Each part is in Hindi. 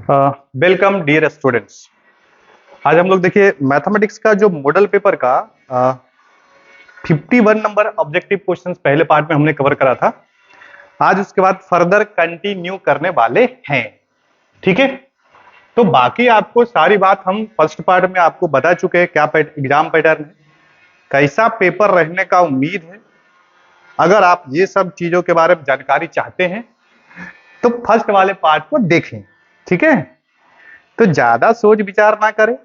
Welcome dear students. आज हम लोग देखिए मैथमेटिक्स का जो मॉडल पेपर का 51 नंबर ऑब्जेक्टिव क्वेश्चंस पहले पार्ट में हमने कवर करा था। आज उसके बाद फर्दर कंटिन्यू करने वाले हैं। ठीक है, तो बाकी आपको सारी बात हम फर्स्ट पार्ट में आपको बता चुके हैं, क्या एग्जाम पैटर्न है, कैसा पेपर रहने का उम्मीद है। अगर आप ये सब चीजों के बारे में जानकारी चाहते हैं तो फर्स्ट वाले पार्ट को देखें। ठीक है, तो ज्यादा सोच विचार ना करें।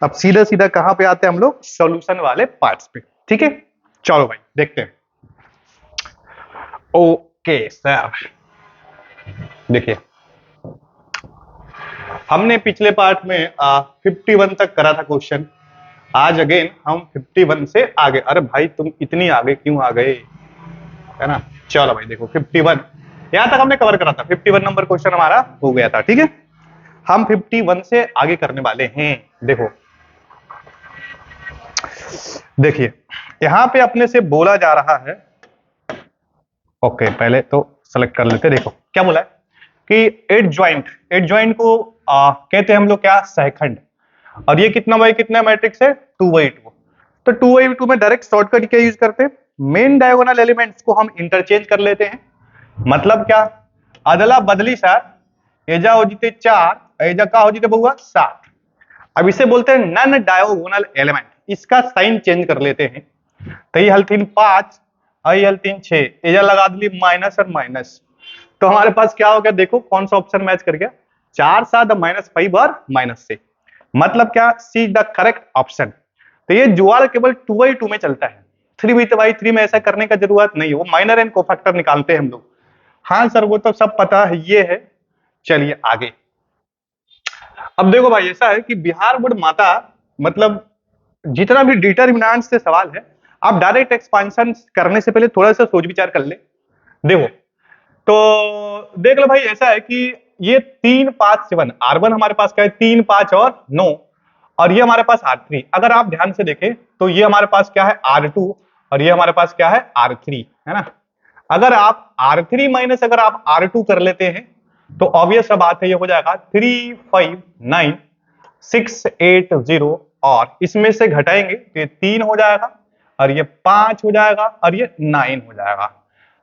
अब सीधा सीधा कहां पे आते हैं हम लोग, सॉल्यूशन वाले पार्ट्स पे। ठीक है, चलो भाई देखते हैं। ओके सर, देखिए हमने पिछले पार्ट में 51 तक करा था क्वेश्चन। आज अगेन हम 51 से आगे। अरे भाई तुम इतनी आगे क्यों आ गए, है ना। चलो भाई देखो 51 यहां तक हमने कवर करा था। 51 नंबर क्वेश्चन हमारा हो गया था। ठीक है, हम 51 से आगे करने वाले हैं। देखो देखिए यहां पे अपने से बोला जा रहा है। ओके पहले तो सेलेक्ट कर लेते। देखो क्या बोला है कि एड ज्वाइंट को कहते हैं हम लोग क्या, सहखंड। और ये कितना बाई कितना मैट्रिक्स है, 2/2। तो 2/2 में डायरेक्ट शॉर्टकट क्या यूज करते हैं, मेन डायगोनल एलिमेंट्स को हम इंटरचेंज कर लेते हैं। मतलब क्या, अदला बदली सर, एजा हो जीते 4, एजा का हो जीते बहुआ 7। अब इसे बोलते हैं नन डायगोनल एलिमेंट। इसका साइन चेंज कर लेते हैं। तो ये हल 3 5, आई हल 3 6, एजा लगा दी माइनस और माइनस। तो हमारे पास क्या हो गया, देखो कौन सा ऑप्शन मैच कर गया, 4 7 -5 और माइनस से। मतलब क्या, सी द करेक्ट ऑप्शन। तो ये जुआड़ केवल 2/2 में चलता है। 3/3 में ऐसा करने का जरूरत नहीं है, वो माइनर एंड कोफैक्टर निकालते हैं हम लोग। हाँ सर वो तो सब पता है, ये है। चलिए आगे। अब देखो भाई ऐसा है कि बिहार बोर्ड माता, मतलब जितना भी डिटरमिनेंट से सवाल है, आप डायरेक्ट एक्सपांशन करने से पहले थोड़ा सा सोच विचार कर ले। देखो तो देख लो भाई, ऐसा है कि ये 3 5 7 R1 हमारे पास क्या है, 3 5 और 9, और ये हमारे पास R3। अगर आप ध्यान से देखें तो ये हमारे पास क्या है, R2, और ये हमारे पास क्या है, R3, है ना। अगर आप R3 माइनस अगर आप R2 कर लेते हैं तो ऑब्वियस सा बात है, ये हो जाएगा 3 5 9 6 8 0, और इसमें से घटाएंगे तो ये 3 हो जाएगा, और ये 5 हो जाएगा, और ये 9 हो जाएगा।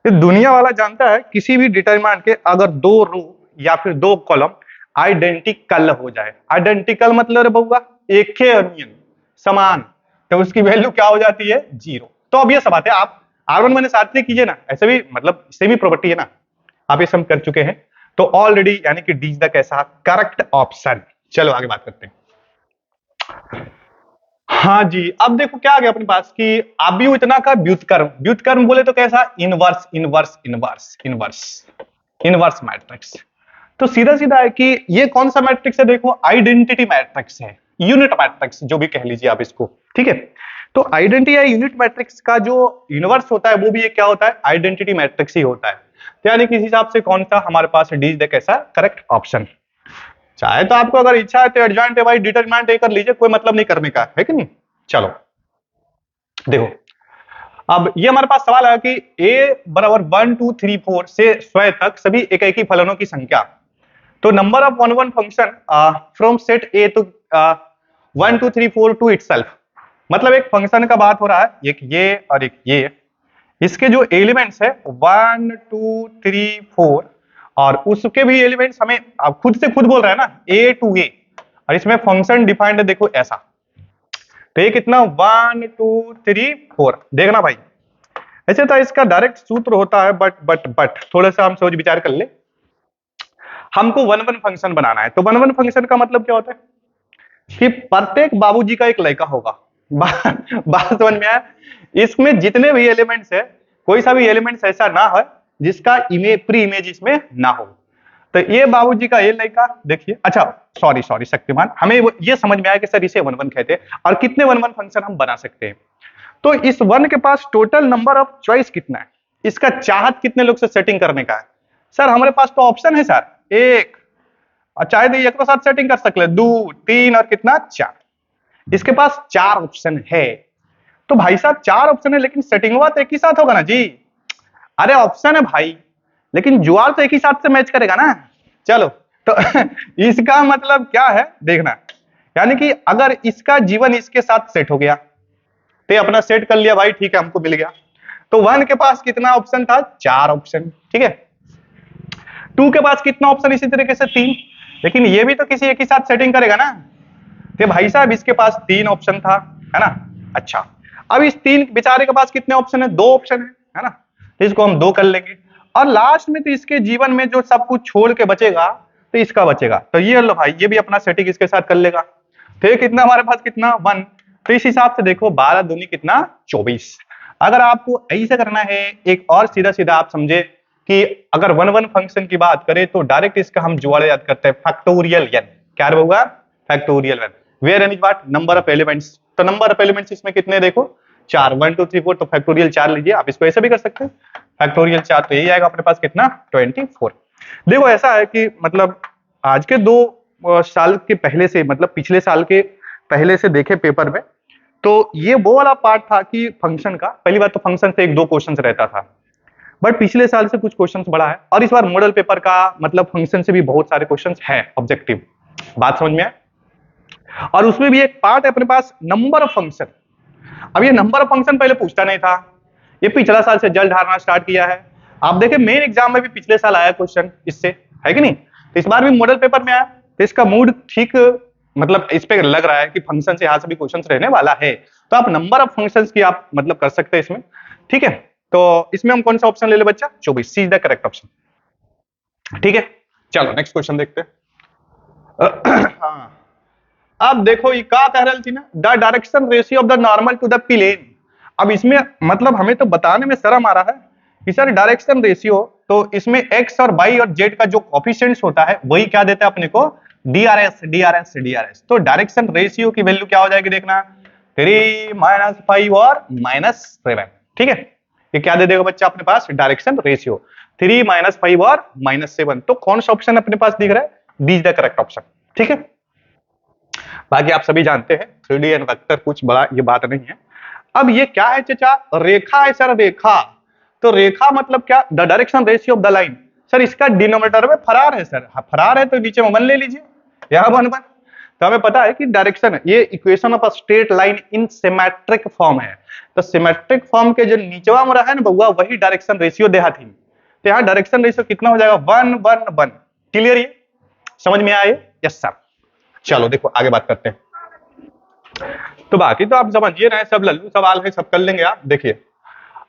ये दुनिया वाला जानता है, किसी भी डिटरमिनेंट के अगर 2 रो या फिर 2 कॉलम आइडेंटिकल हो जाए, आइडेंटिकल मतलब रे बउआ एक ही अनियन समान, तो उसकी वैल्यू क्या हो जाती है, 0। तो अब ये सब बात है, आप R1 माइनस R3 कीजिए ना, ऐसे भी मतलब सेमी प्रॉपर्टी है ना, आप ये सब कर चुके हैं। तो ऑलरेडी यानी कि डी इज द कैसा, करेक्ट ऑप्शन। चलो आगे बात करते हैं। हाँ जी, अब देखो क्या आ गया अपने पास कि अव्युत्तना का व्युत्क्रम। व्युत्क्रम बोले तो कैसा, inverse inverse inverse inverse inverse matrix. तो सीधा सीधा है कि ये कौन सा मैट्रिक्स है, देखो आइडेंटिटी मैट्रिक्स है, यूनिट मैट्रिक्स जो भी कह लीजिए आप इसको। ठीक है, तो आइडेंटिटी या यूनिट मैट्रिक्स का जो यूनिवर्स होता है वो भी ये क्या होता है, आइडेंटिटी मैट्रिक्स ही होता है। तो यानी किस हिसाब से कौन सा हमारे पास डी इज द कैसा, करेक्ट ऑप्शन। चाहे तो आपको अगर इच्छा है तो एडजॉइंट बाई डिटरमिनेंट ए कर लीजिए, कोई मतलब नहीं करने का है कि नहीं। चलो देखो, अब ये हमारे पास सवाल है कि a बराबर 1 2 3 4 से 100 तक सभी एकाकी फलनों की संख्या। तो number of one one function from set A to 1 2 3 4 to itself. मतलब एक फंक्शन का बात हो रहा है, एक ये और एक ये, इसके जो एलिमेंट्स है 1 2 3 4, और उसके भी एलिमेंट्स हमें आप खुद से खुद बोल रहा है ना, ए टू ए, और इसमें फंक्शन डिफाइंड है देखो ऐसा। तो ये कितना 1 2 3 4, देखना भाई। ऐसे तो इसका डायरेक्ट सूत्र होता है, बट थोड़ा सा हम सोच विचार कर ले। हमको वन वन फंक्शन बनाना है, तो वन वन फंक्शन का मतलब क्या होता है कि प्रत्येक बाबूजी का एक लड़का होगा। बात समझ में आया। इसमें जितने भी एलिमेंट्स है, कोई सा भी एलिमेंट्स ऐसा ना हो जिसका प्री इमेज इसमें ना हो। तो ये बाबूजी का ये लड़का देखिए, अच्छा सॉरी सॉरी शक्तिमान, हमें ये समझ में आया कि सर इसे वन वन कहते हैं, और कितने वन वन फंक्शन हम बना सकते हैं। तो इस वन के पास टोटल नंबर ऑफ चॉइस कितना है, इसका चाहत कितने लोग से सेटिंग करने का है। सर हमारे पास तो ऑप्शन है सर, एक, और चाहे तो एक साथ सेटिंग कर सकते, 2 3 और कितना 4। इसके पास 4 ऑप्शन है। तो भाई साहब 4 ऑप्शन है, लेकिन सेटिंग हुआ तो एक ही साथ होगा ना जी। अरे ऑप्शन है भाई, लेकिन जुआर तो एक ही साथ से मैच करेगा ना। चलो तो इसका मतलब क्या है देखना, यानी कि अगर इसका जीवन इसके साथ सेट हो गया तो ये अपना सेट कर लिया भाई, ठीक है हमको मिल गया। तो 1 के पास कितना ऑप्शन था, 4 ऑप्शन, ठीक है। 2 के पास कितना ऑप्शन, इसी तरीके से 3, लेकिन ये भी तो किसी एक ही साथ सेटिंग करेगा ना, तो भाई साहब इसके पास 3 ऑप्शन था, है ना। अच्छा, अब इस 3 बेचारे के पास कितने ऑप्शन है, 2 ऑप्शन है ना, तो इसको हम 2 कर लेंगे। और लास्ट में तो इसके जीवन में जो सब कुछ छोड़ के बचेगा तो इसका बचेगा, तो ये लो भाई, ये भी अपना सेटिंग इसके साथ कर लेगा। तो ये कितना हमारे पास, कितना 1, तो इस हिसाब से देखो 12 दूनी कितना 24। अगर आपको ऐसे करना है, एक और सीधा सीधा आप समझे कि अगर 1 फंक्शन की बात करें तो डायरेक्ट इसका हम जुगाड़ याद करते हैं, फैक्टोरियल एन, क्या होगा, factorial n, where n is what, number of elements. तो नंबर ऑफ एलिमेंट्स इसमें कितने देखो 4, 1 2 3 4, तो फैक्टोरियल 4 लीजिए, आप इसको ऐसे भी कर सकते हैं फैक्टोरियल 4, तो यही आएगा अपने पास कितना 24। देखो ऐसा है कि मतलब आज के 2 साल के पहले से, मतलब पिछले साल के पहले से देखे पेपर में, तो ये वो वाला पार्ट था कि फंक्शन का, पहली बात तो फंक्शन से 1-2 क्वेश्चन रहता था, बट पिछले साल से कुछ क्वेश्चन बढ़ा है, और इस बार मॉडल पेपर का मतलब फंक्शन से भी बहुत सारे क्वेश्चन है ऑब्जेक्टिव, बात समझ में आए। और उसमें भी एक पार्ट है अपने पास नंबर ऑफ फंक्शन। अब ये नंबर ऑफ फंक्शन पहले पूछता नहीं था, ये पिछला साल से जल ढारना स्टार्ट किया है। आप देखें मेन एग्जाम में भी पिछले साल आया क्वेश्चन इससे, है कि नहीं, तो इस बार भी मॉडल पेपर में आया, तो इसका मूड ठीक मतलब इस पे लग रहा है कि फंक्शन से यहां से भी क्वेश्चन रहने वाला है, तो आप नंबर ऑफ फंक्शंस की आप मतलब कर सकते हैं इसमें, ठीक है। तो इसमें हम कौन सा ऑप्शन ले ले बच्चा, 24, सी इज द करेक्ट ऑप्शन, ठीक है। चलो नेक्स्ट क्वेश्चन देखते हैं। हाँ, अब देखो ये क्या कह रही थी ना, the direction ratio of the normal to the plane. अब इसमें मतलब हमें तो बताने में शर्म आ रहा है कि सर डायरेक्शन रेशियो, तो इसमें एक्स और वाई और जेड का जो कोफिशिएंट्स होता है वही क्या देता है अपने को, डीआरएस डीआरएस डीआरएस। तो डायरेक्शन रेशियो की वैल्यू क्या हो जाएगी देखना, 3 -5 और -7, ठीक है। ये क्या दे देगा बच्चा अपने पास, डायरेक्शन रेशियो 3 -5 और -7। तो कौन सा ऑप्शन अपने पास दिख रहा है, D is the correct option, ठीक है। बाकी आप सभी जानते हैं 3D एंड वेक्टर कुछ बड़ा ये बात नहीं है। अब ये क्या है चाचा, रेखा है सर, रेखा। तो रेखा मतलब क्या, the direction ratio of the line. Sir इसका डिनोमिनेटर में फरार है सर, फरार है तो नीचे में 1 ले लीजिए, यहां 1 1। तो हमें पता है कि डायरेक्शन, ये equation of a straight line in symmetric form है। तो सिमेट्रिक फॉर्म के जो नीचवा में रहा है ना बउआ, वही डायरेक्शन रेशियो देहा थी। तो यहाँ डायरेक्शन रेशियो कितना हो जाएगा, 1 1 1। क्लियर, ये समझ में आए, यस सर। चलो देखो आगे बात करते हैं। तो बाकी तो आप समझिए रहे, सब लल्लू सवाल है, सब कर लेंगे आप। देखिए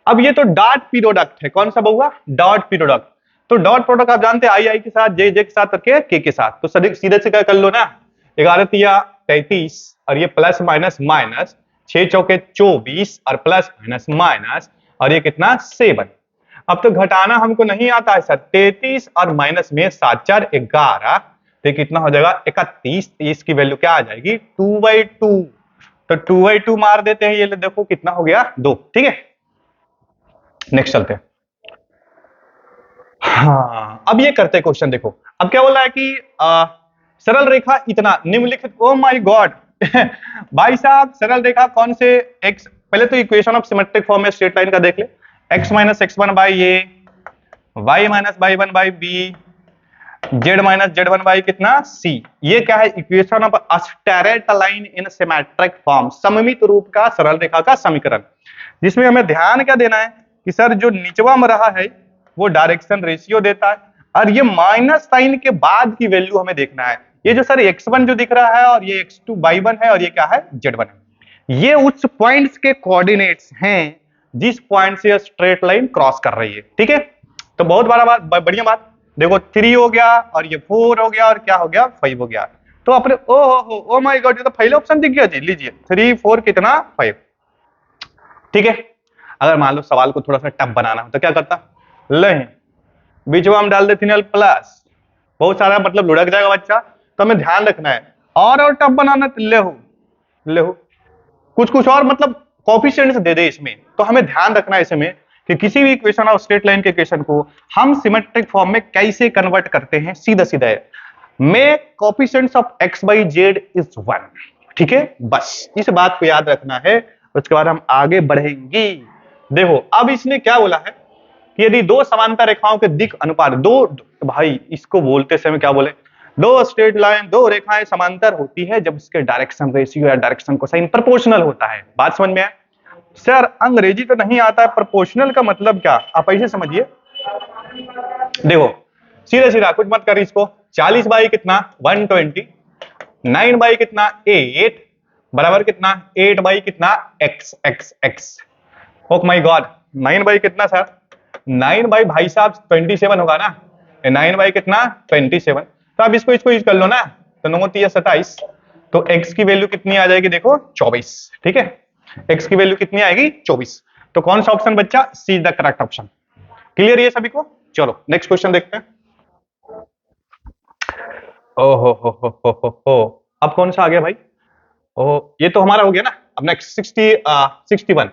अब ये तो डॉट प्रोडक्ट है, कौन सा बहुआ, डॉट प्रोडक्ट। तो डॉट प्रोडक्ट आप जानते हैं आई आई के साथ, जे जे के साथ करके के साथ। तो सीधे से क्या कर लो ना, 11 तिया 33 और ये प्लस माइनस माइनस, 6 चौके 24 और प्लस माइनस माइनस, और ये कितना 7। अब तो घटाना हमको नहीं आता है सर, 33 और माइनस में 7 4 11, तो कितना हो जाएगा 31। इसकी वैल्यू क्या आ जाएगी 2/2। तो 2/2 मार देते हैं, ये देखो कितना हो गया 2, ठीक है। नेक्स्ट चलते हैं। हाँ अब ये करते हैं क्वेश्चन, देखो अब क्या बोल रहा है कि सरल रेखा इतना निम्नलिखित, ओ माय गॉड भाई साहब सरल रेखा कौन से एक्स, पहले तो इक्वेशन ऑफ सिमेट्रिक फॉर्म में स्ट्रेट लाइन का देख ले, x - x1 by a, y - y1 by b, z - z1 by कितना c। ये क्या है, equation of a straight line in symmetric form, सममित रूप का सरल रेखा का समीकरण, जिसमें हमें ध्यान क्या देना है कि सर जो निचवा में रहा है वो डायरेक्शन रेशियो देता है, और ये माइनस साइन के बाद की वैल्यू हमें देखना है। ये जो सर x1 जो दिख रहा है और ये x2 y1 है और ये क्या है z1 है, ये उस पॉइंट्स के कोऑर्डिनेट्स हैं जिस पॉइंट से स्ट्रेट लाइन क्रॉस कर रही है, ठीक है। तो बहुत बड़ा बात, बढ़िया बात। देखो 3 हो गया और ये 4 हो गया और क्या हो गया 5 हो गया। तो अपने ओ माय गॉड, ये तो पहले ऑप्शन दिख गया जी, लीजिए 3 4 कितना 5, ठीक है। अगर मान लो सवाल को थोड़ा सा टफ बनाना हो तो क्या करता, ले बीच में हम डाल देते हैं प्लस, बहुत सारा मतलब लुढ़क जाएगा बच्चा, तो हमें ध्यान रखना है। और टफ बनाना तो ले हो कुछ कुछ और मतलब कोफिशिएंट्स दे दे इसमें, तो हमें ध्यान रखना है इसमें कि किसी भी इक्वेशन ऑफ स्ट्रेट लाइन के इक्वेशन को हम सिमेट्रिक फॉर्म में कैसे कन्वर्ट करते हैं, सीधा सीधा है, make coefficients of x by z is 1, ठीक है। बस इस बात को याद रखना है, उसके बाद हम आगे बढ़ेंगे। देखो अब इसने क्या बोला है कि यदि दो समांतर रेखाओं के दिक् अनुपात, दो भाई इसको बोलते समय क्या बोले, दो स्ट्रेट लाइन, दो रेखाएं समांतर होती है जब इसके डायरेक्शन रेशियो या डायरेक्शन कोसाइन प्रोपोर्शनल होता है। बात समझ में आए? सर अंग्रेजी तो नहीं आता है, प्रोपोर्शनल का मतलब क्या, आप ऐसे समझिए। देखो सीधे सीधा कुछ मत कर, इसको 40 बाई कितना 120, 9 बाई कितना 8 बराबर कितना 8 बाई कितना x x x। Oh my God, 9 by कितना सर, 9 बाई भाई साहब 27 होगा ना, 9 बाई कितना 27। तो आप इसको इसको यूज कर लो ना, तो 9 3 27, तो x की वैल्यू कितनी आ जाएगी देखो 24। ठीक है, x की वैल्यू कितनी आएगी 24। तो कौन सा ऑप्शन बच्चा, C is the correct option. Clear ये सभी को? चलो नेक्स्ट क्वेश्चन देखते हैं। ओहो हो, अब कौन सा आ गया भाई? ओह ये तो हमारा हो गया ना। अब नेक्स्ट 61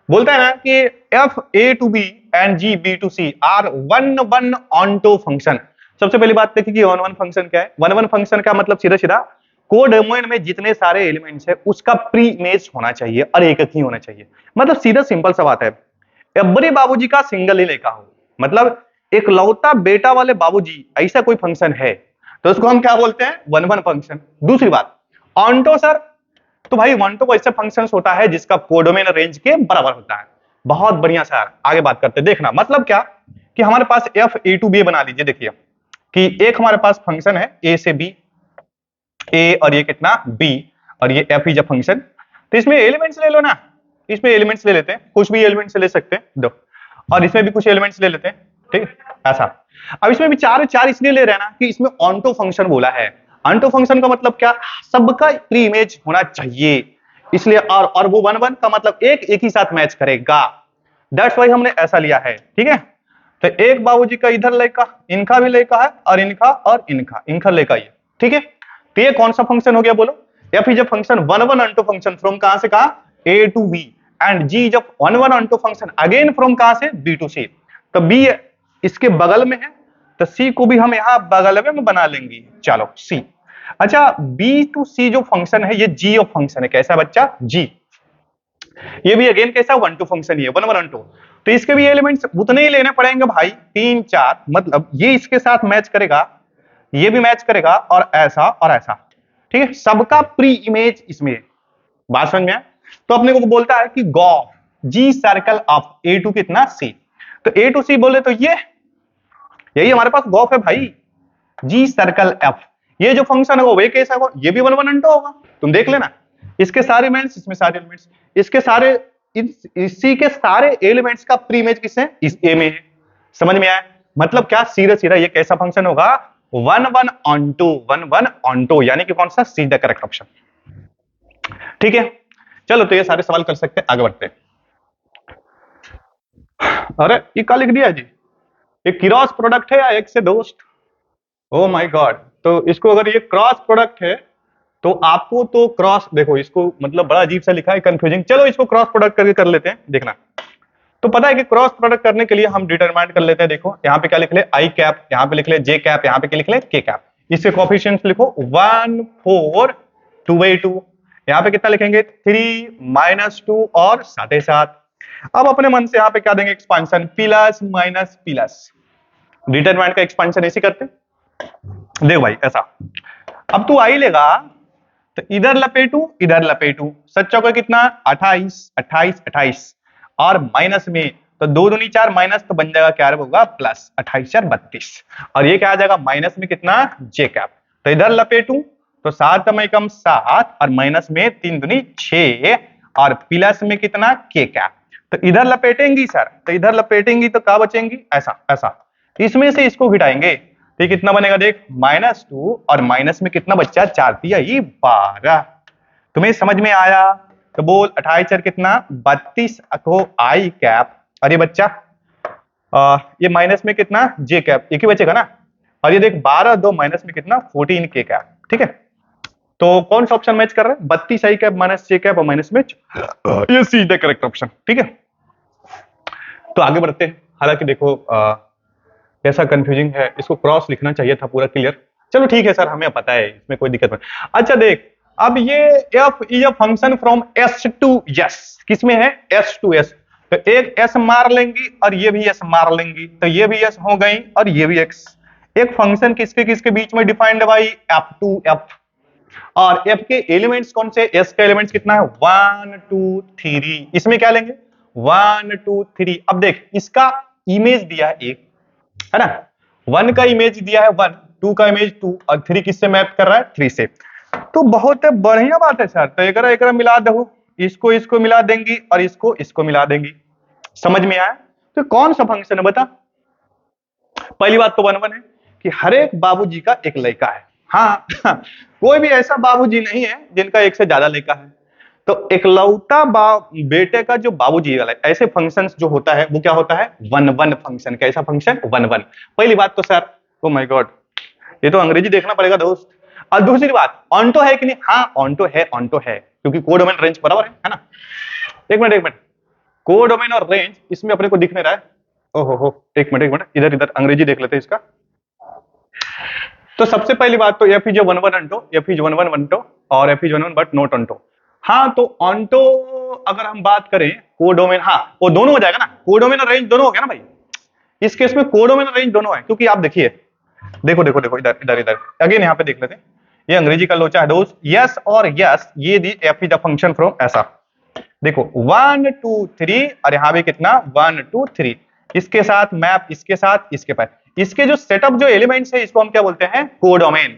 बोलता है ना कि F A to B and G B to C are one one onto function. सबसे पहली बात देखिए कि वन वन फंक्शन क्या है। वन वन फंक्शन का मतलब सीधा सीधा कोडोमेन में जितने सारे एलिमेंट्स है उसका प्री इमेज होना चाहिए और एक ही होना चाहिए। मतलब सीधा सिंपल सा बात है, एवरी बाबूजी का सिंगल ही लेखा हो, मतलब एक लौता बेटा वाले बाबूजी, ऐसा कोई फंक्शन है तो उसको हम क्या बोलते हैं, वन वन फंक्शन। दूसरी बात ऑनटो सर, तो भाई ऑनटो ऐसा फंक्शन होता है जिसका कोडोमेन रेंज के बराबर होता है। बहुत बढ़िया सर, आगे बात करते हैं। देखना मतलब क्या कि हमारे पास एफ ए टू बी बना लीजिए। देखिए कि एक हमारे पास फंक्शन है ए से बी, ए और ये कितना बी, और ये एफ इज अ फंक्शन। तो इसमें एलिमेंट्स ले लो ना, इसमें एलिमेंट्स ले लेते हैं, कुछ भी एलिमेंट्स ले सकते हैं दो, और इसमें भी कुछ एलिमेंट्स ले लेते हैं। ठीक है ऐसा। अब इसमें भी चार चार इसलिए ले रहे हैं ना कि इसमें ऑनटो फंक्शन बोला है। ऑनटो फंक्शन का मतलब क्या, सबका प्री इमेज होना चाहिए, इसलिए और वो वन वन का मतलब एक ही साथ मैच करेगा। दैट्स वाई हमने ऐसा लिया है। ठीक है, तो एक बाबूजी का इधर लेका, इनका भी लेका है, और इनका और इनका लेका ये। ठीक है, तो ये कौन सा फंक्शन हो गया बोलो, F is a function one one onto function from कहां से कहां, A to B, and G is a one one onto function again from कहां से, बी टू सी। तो बी इसके बगल में है, तो सी को भी हम यहां बगल में बना लेंगे। चलो सी। अच्छा बी टू सी जो फंक्शन है ये जी ऑफ फंक्शन है। कैसा बच्चा, जी। ये भी अगेन कैसा, वन टू फंक्शन, ये वन वन वन टू। तो इसके भी एलिमेंट्स उतने ही लेने पड़ेंगे भाई, 3 4, मतलब ये इसके साथ मैच करेगा, ये भी मैच करेगा, और ऐसा और ऐसा। ठीक है, सबका प्री इमेज इसमें। बात समझ में आया? तो अपने को बोलता है कि गॉफ g circle of a to कितना सी। तो ए टू सी बोले तो यही हमारे पास गॉफ है भाई, जी सर्कल एफ। ये जो फंक्शन है वो वे कैसा होगा, ये भी वन वन अंटो होगा। तुम देख लेना, इसके सारे एलिमेंट्स, इसमें सारे एलिमेंट्स, इसके सारे इसी के सारे एलिमेंट्स का प्री इमेज किससे, इस ए में है। समझ में आया? मतलब क्या, सीधा सीधा ये कैसा फंक्शन होगा, one one onto, one one onto, यानी कि कौन सा, सी द करेक्ट ऑप्शन। ठीक है, चलो तो ये सारे सवाल कर सकते हैं, आगे बढ़ते हैं। अरे ये क्या लिख दिया जी, ये क्रॉस प्रोडक्ट है या एक से दोस्त? ओ माय गॉड, तो इसको अगर ये क्रॉस प्रोडक्ट है तो आपको तो क्रॉस, देखो इसको मतलब बड़ा अजीब सा लिखा है, कंफ्यूजिंग। चलो इसको क्रॉस प्रोडक्ट करके कर लेते हैं, देखना। तो पता है कि क्रॉस प्रोडक्ट करने के लिए हम डिटरमाइंड कर लेते हैं। देखो यहाँ पे क्या लिख ले, आई कैप, यहाँ पे लिख ले जे कैप, यहाँ पे क्या लिख ले, के कैप। इसके कोएफिशिएंट्स लिखो 1 4 2/2, यहाँ पे कितना लिखेंगे 3 -2 और 7/7। अब अपने मन से यहाँ पे क्या देंगे, expansion plus minus plus. Determined का एक्सपांशन ऐसे करते हैं। देख भाई ऐसा, अब तू आई लेगा तो इधर लपेटू इधर लपेटू, सच्चा को कितना 28 28 28, और माइनस में तो 2 दूनी 4, माइनस तो बन जाएगा क्या होगा प्लस, 28 4 32, और ये क्या आ जाएगा माइनस में कितना जे कैप। तो इधर लपेटू तो 7 में कम 7, और माइनस में 3 दूनी 6, और प्लस में कितना के कैप। तो इधर लपेटेंगी सर, तो इधर लपेटेंगी तो क्या बचेंगी, ऐसा ऐसा, इसमें से इसको घटाएंगे तो ये कितना बनेगा देख, -2, और माइनस में कितना बच्चा 4 तिया 12। तुम्हें समझ में आया? तो बोल 28 4 कितना 32 को आई कैप, अरे बच्चा ये माइनस में कितना जे कैप, एक ही बचेगा ना, और ये देख 12 2 माइनस में कितना 14 के कैप। ठीक है, तो कौन सा ऑप्शन मैच कर रहा है, 32 आई कैप माइनस जे कैप और माइनस में ये सी द करेक्ट ऑप्शन। ठीक है, तो आगे बढ़ते हैं। हालांकि देखो कैसा कंफ्यूजिंग है, इसको क्रॉस लिखना चाहिए था पूरा क्लियर। चलो ठीक है सर, हमें पता है, इसमें कोई दिक्कत नहीं। अच्छा देख, अब ये f is a function from s to s, किसमें है s टू s, तो एक s मार लेंगी और ये भी s मार लेंगी, तो ये भी s हो गई और ये भी x, एक फंक्शन किसके किसके बीच में डिफाइंड है भाई, एफ टू एफ, और एफ के एलिमेंट्स कौन से, एस का एलिमेंट्स कितना है 1 2 3, इसमें क्या लेंगे 1 2 3। अब देख इसका इमेज दिया है एक, है ना, 1 का इमेज दिया है 1, 2 का इमेज 2 और 3 किससे मैप कर रहा है 3 से। तो बहुत बढ़िया बात है सर, तो एकरा एकरा मिला दो, इसको इसको मिला देंगी और इसको इसको मिला देंगी। समझ में आया? तो कौन सा फंक्शन है बता। पहली बात तो 1 1 है कि हर एक बाबूजी का एक लड़का है। हाँ कोई भी ऐसा बाबूजी नहीं है जिनका एक से ज्यादा लड़का है। तो इकलौता बेटे का जो बाबूजी वाला ऐसे फंक्शंस जो होता है वो क्या होता है 1 1 फंक्शन। कैसा फंक्शन 1 1। पहली बात तो सर, ओ माय गॉड, ये तो अंग्रेजी देखना पड़ेगा दोस्त। और दूसरी बात ऑन्टो है कि नहीं, हाँ ऑन्टो है, ऑन्टो है क्योंकि कोड डोमेन रेंज बराबर है ना। एक मिनट, कोड डोमेन और रेंज इसमें अपने को दिख नहीं रहा है। ओहो, एक मिनट, इधर इधर अंग्रेजी देख लेते हैं इसका। तो सबसे पहली बात तो F is 1 1 onto, F is 1 1 onto और F is 1 1 but not onto. हाँ तो ऑन्टो अगर हम बात करें कोड डोमेन, हाँ वो दोनों हो जाएगा ना, कोड डोमेन और रेंज दोनों हो गया ना भाई। इस केस में कोड डोमेन और रेंज दोनों है क्योंकि आप देखिए, देखो देखो देखो इधर इधर इधर अगेन यहाँ पे देख लेते हैं। ये अंग्रेजी का लोचा है दोस्त। यस और यस, ये दी F is the function from ऐसा देखो 1 2 3 और यहाँ भी कितना 1 2 3, इसके साथ मैप, इसके साथ इसके पास, इसके जो सेटअप जो एलिमेंट्स है इसको हम क्या बोलते हैं कोडोमेन।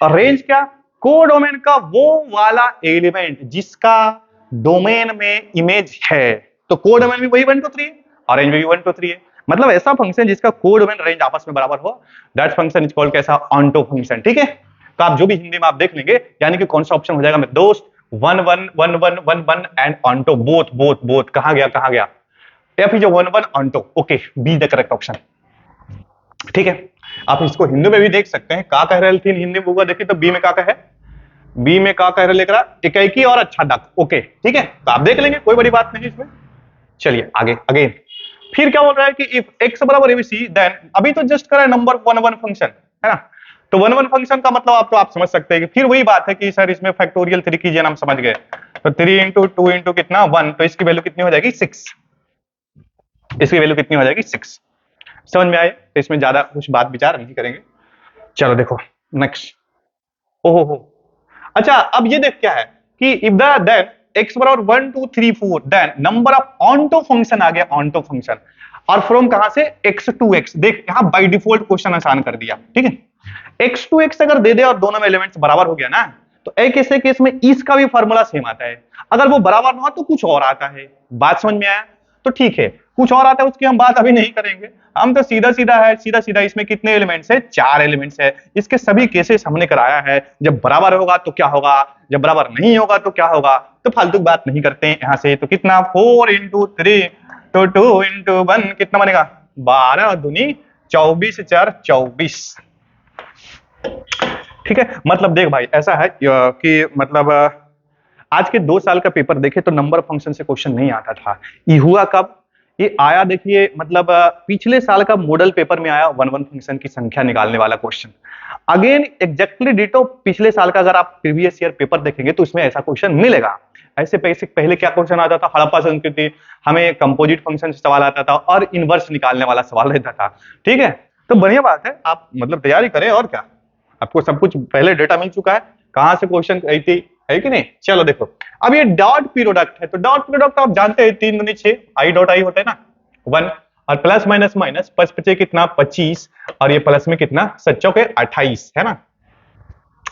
और रेंज क्या, कोडोमेन का वो वाला एलिमेंट जिसका डोमेन में इमेज है। तो कोडोमेन भी वही 1 2 3 और रेंज भी 1 2 3 है। मतलब ऐसा फंक्शन जिसका कोडोमेन रेंज आपस में बराबर हो, दैट फंक्शन इज कॉल्ड कैसा ऑन्टो फंक्शन। ठीक है, तो आप जो भी हिंदी में आप देख लेंगे यानी कि कौन सा ऑप्शन हो जाएगा मेरे दोस्त 1 1 1 1 1 1 and onto both both both. कहां गया F is 1 1 onto. Okay, B the correct option. ठीक है, आप इसको हिंदी में भी देख सकते हैं। का कह रहे थे हिंदी में होगा, देखिए तो बी में का कह है, बी में का कह रहे लेकर इकाई और अच्छा डक। ओके ठीक है, तो आप देख लेंगे, कोई बड़ी बात नहीं इसमें। चलिए आगे अगेन, फिर क्या बोल रहा है कि इफ x बराबर एबीसी देन, अभी तो जस्ट करा नंबर 1 1 फंक्शन है ना। तो 1 1 फंक्शन का मतलब आप समझ सकते हैं कि फिर वही बात है कि सर इसमें फैक्टोरियल 3 कीजिए, हम समझ गए। तो 3 इंटू 2 इंटू कितना 1, तो इसकी वैल्यू कितनी हो जाएगी 6, इसकी वैल्यू कितनी हो जाएगी 6। समझ में आए? तो इसमें ज्यादा कुछ बात विचार नहीं करेंगे। चलो देखो नेक्स्ट। ओहो हो, अच्छा अब ये देख क्या है कि इफ द देन x बराबर 1 2 3 4 then number of onto function आ गया, ऑन्टो फंक्शन। और फ्रॉम कहां से x to x, देख यहां बाय डिफॉल्ट क्वेश्चन आसान कर दिया। ठीक है, x to x अगर दे दे और दोनों में एलिमेंट्स बराबर हो गया ना, तो एक ऐसे केस में इसका भी फार्मूला सेम आता है। अगर वो बराबर ना हो तो कुछ और आता है। बात समझ में आया? तो ठीक है, कुछ और आता है उसकी हम बात अभी नहीं करेंगे। हम तो सीधा सीधा इसमें कितने एलिमेंट्स है 4 एलिमेंट्स है। इसके सभी केसेस हमने कराया है। जब बराबर होगा तो क्या होगा, जब बराबर नहीं होगा तो क्या होगा। तो फालतू बात नहीं करते हैं यहां से। तो कितना 4 इंटू 3 तो 2 इंटू 1 कितना बनेगा 12 दूनी 24 4 24। ठीक है, मतलब देख भाई ऐसा है कि मतलब आज के 2 साल का पेपर देखे तो नंबर फंक्शन से क्वेश्चन नहीं आता था। ये हुआ कब, ये आया देखिए मतलब पिछले साल का मॉडल पेपर में आया 1 1 फंक्शन की संख्या निकालने वाला क्वेश्चन। अगेन एग्जैक्टली डिटो पिछले साल का अगर आप प्रीवियस ईयर पेपर देखेंगे तो इसमें ऐसा क्वेश्चन मिलेगा। ऐसे पहले क्या क्वेश्चन आता था, हड़प्पा संस्कृति, हमें कंपोजिट फंक्शन से सवाल आता था और इनवर्स निकालने वाला सवाल रहता था। ठीक है, तो बढ़िया बात है, आप मतलब तैयारी करें और क्या, आपको सब कुछ पहले डेटा मिल चुका है कहां से क्वेश्चन आई थी, है कि नहीं। चलो देखो, अब ये डॉट प्रोडक्ट है, तो डॉट प्रोडक्ट आप जानते हैं 3 दूनी 6, आई डॉट आई होता है ना 1, और प्लस माइनस माइनस 5 5 कितना 25, और ये प्लस में कितना 7 चौके 28 है ना।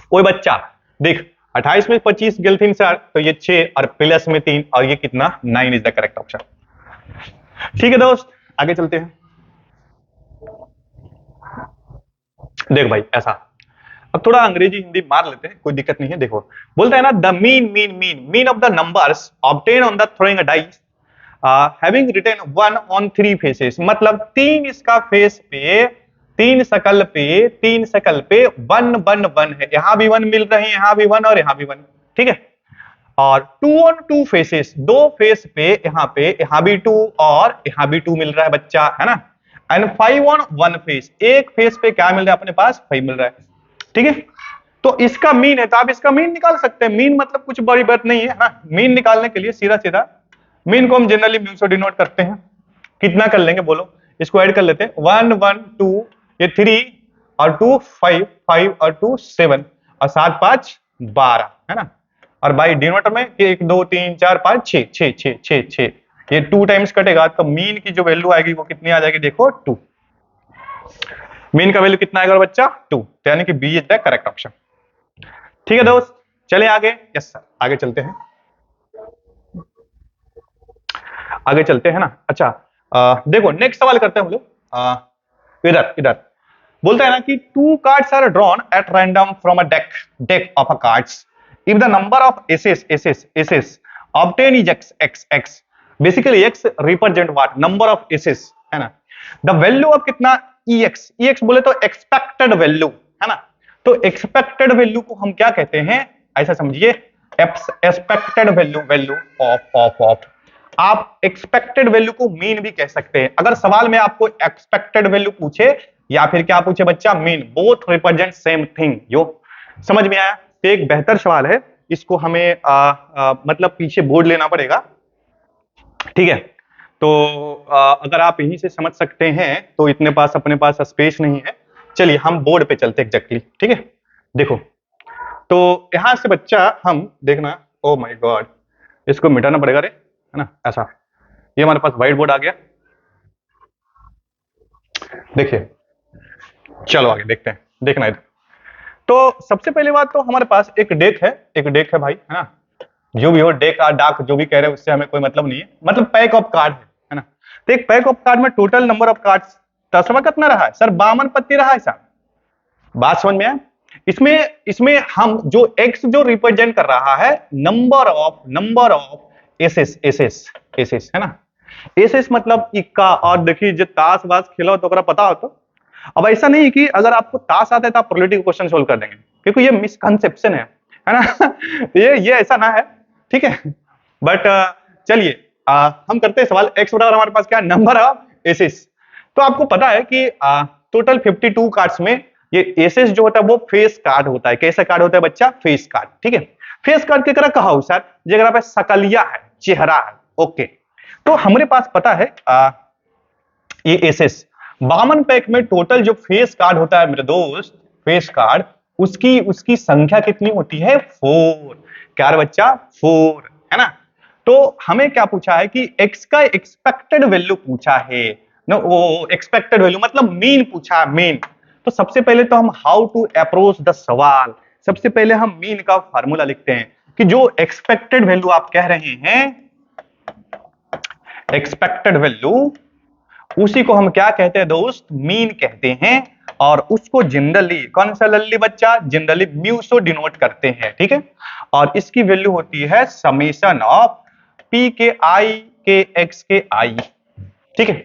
कोई बच्चा देख 28 में 25 गलती से, तो ये 6 और प्लस में 3 और ये कितना 9 इज द करेक्ट ऑप्शन। ठीक है दोस्त, आगे चलते हैं। देख भाई ऐसा, अब थोड़ा अंग्रेजी हिंदी मार लेते हैं, कोई दिक्कत नहीं है। देखो बोलता है ना the mean of the numbers obtain on the throwing a dice having written 1 on 3 faces, मतलब 3 इसका फेस पे 3 शकल पे 1 1 1 है। यहां भी 1 मिल रहे हैं, यहां भी 1 और यहां भी 1। ठीक है, और 2 ऑन 2 फेसेस, 2 फेस पे यहां भी 2 और यहां भी 2 मिल रहा है बच्चा, है ना। एंड 5 ऑन 1 फेस, एक फेस पे क्या मिल रहा है अपने पास 5 मिल रहा है। ठीक है, तो इसका मीन है, तो आप इसका मीन निकाल सकते हैं। मीन मतलब कुछ बड़ी बात नहीं है ना। मीन निकालने के लिए सीधा मीन को हम जनरली म्यू से डिनोट करते हैं। कितना कर लेंगे बोलो, इसको ऐड कर लेते हैं 1 1 2, ये 3 और 2 5, 5 और 2 7 और 7 5 12 है ना। और बाई डिनोमिनेटर में 1 2 3 4 5 6 6 6 6 6 ये 2 टाइम्स कटेगा तो मीन की जो वैल्यू आएगी वो कितनी आ जाएगी, देखो 2। मीन का वैल्यू कितना आएगा बच्चा, 2, यानी कि B is the correct option. ठीक है दोस्त, चले आगे। यस सर, आगे चलते हैं, आगे चलते हैं ना। अच्छा देखो नेक्स्ट सवाल करते हैं हम लोग। इधर इधर बोलता है ना कि 2 cards are drawn at random from a deck of a cards if the number of aces obtain is x। Basically x represent what, number of aces है ना। द वैल्यू ऑफ कितना, ex बोले तो एक्सपेक्टेड वैल्यू है ना। तो एक्सपेक्टेड वैल्यू को हम क्या कहते हैं, ऐसा समझिए, एक्सपेक्टेड वैल्यू ऑफ। आप एक्सपेक्टेड वैल्यू को मीन भी कह सकते हैं। अगर सवाल में आपको एक्सपेक्टेड वैल्यू पूछे या फिर क्या पूछे बच्चा, mean, both represent same thing. यो समझ में आया? तो एक बेहतर सवाल है, इसको हमें मतलब पीछे बोर्ड लेना पड़ेगा, ठीक है। तो अगर आप यहीं से समझ सकते हैं तो इतने पास अपने पास स्पेस नहीं है, चलिए हम बोर्ड पे चलते एग्जैक्टली, ठीक है। देखो तो यहां से बच्चा हम देखना, ओ माय गॉड इसको मिटाना पड़ेगा रे, है ना। ऐसा ये हमारे पास व्हाइट बोर्ड आ गया, देखिए, चलो आगे देखते हैं, देखना इधर। तो सबसे पहले बात तो हमारे पास एक डेक है भाई, है ना। जो भी हो, डेक और डाक जो भी कह रहे हैं उससे हमें कोई मतलब नहीं है, मतलब पैक ऑफ कार्ड है ना। तो एक पैक ऑफ कार्ड में टोटल नंबर ऑफ कार्ड्स दसवां कितना रहा है सर, 52 पत्ती रहा है सर। बात समझ में आया? इसमें हम जो x जो रिप्रेजेंट कर रहा है नंबर ऑफ एसेस है ना। एसेस मतलब इक्का। और देखिए जो ताश वाश खेला हो तो अगर पता हो तो, अब ऐसा नहीं कि अगर आपको ताश आता है तो आप प्रोबेबिलिटी क्वेश्चन सोल्व कर देंगे, क्योंकि ये मिसकंसेप्शन है ना। ये ऐसा ना है, ठीक है। बट चलिए हम करते हैं सवाल। x बराबर हमारे पास क्या, नंबर ऑफ एसेस। तो आपको पता है कि टोटल 52 कार्ड्स में ये एसेस जो होता है वो फेस कार्ड होता है। कैसा कार्ड होता है बच्चा, फेस कार्ड, ठीक है। फेस कार्ड के करा कहा सर, जगह पे सकलिया है, चेहरा है, ओके। तो हमारे पास पता है ये एसेस 52 पैक में टोटल जो फेस कार्ड होता है मेरे दोस्त, फेस कार्ड, उसकी संख्या कितनी होती है, 4। क्या बच्चा, 4 है ना। तो हमें क्या पूछा है कि x का एक्सपेक्टेड वैल्यू पूछा है ना, वो एक्सपेक्टेड वैल्यू मतलब मीन पूछा, मीन। तो सबसे पहले तो हम हाउ टू अप्रोच द सवाल, सबसे पहले हम मीन का फार्मूला लिखते हैं कि जो एक्सपेक्टेड वैल्यू आप कह रहे हैं, एक्सपेक्टेड वैल्यू, उसी को हम क्या कहते हैं दोस्त, मीन कहते हैं। और उसको जनरली कौन सा लल्ली बच्चा, जनरली म्यू से डिनोट करते हैं, ठीक है। और इसकी वैल्यू होती है समेशन ऑफ पी के आई के एक्स के आई, ठीक है।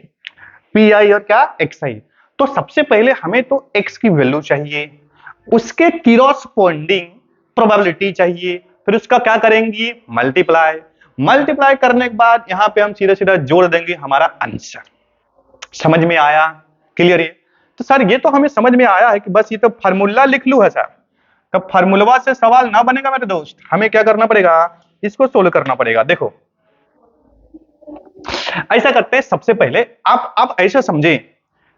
पी आई और क्या, एक्स आई। तो सबसे पहले हमें तो x की वैल्यू चाहिए, उसके किरोस्पोंडिंग प्रोबेबिलिटी चाहिए, फिर उसका क्या करेंगी, मल्टीप्लाई करने के बाद यहां पे हम सीधा सीधा जोड़ देंगे हमारा आंसर। समझ में आया, क्लियर है? तो सर ये तो हमें समझ में आया है कि बस ये तो फार्मूला लिख लू है सर। तो फार्मूला से सवाल ना बनेगा मेरे दोस्त, हमें क्या करना पड़ेगा, इसको सोल्व करना पड़ेगा। देखो ऐसा करते हैं, सबसे पहले आप ऐसा समझें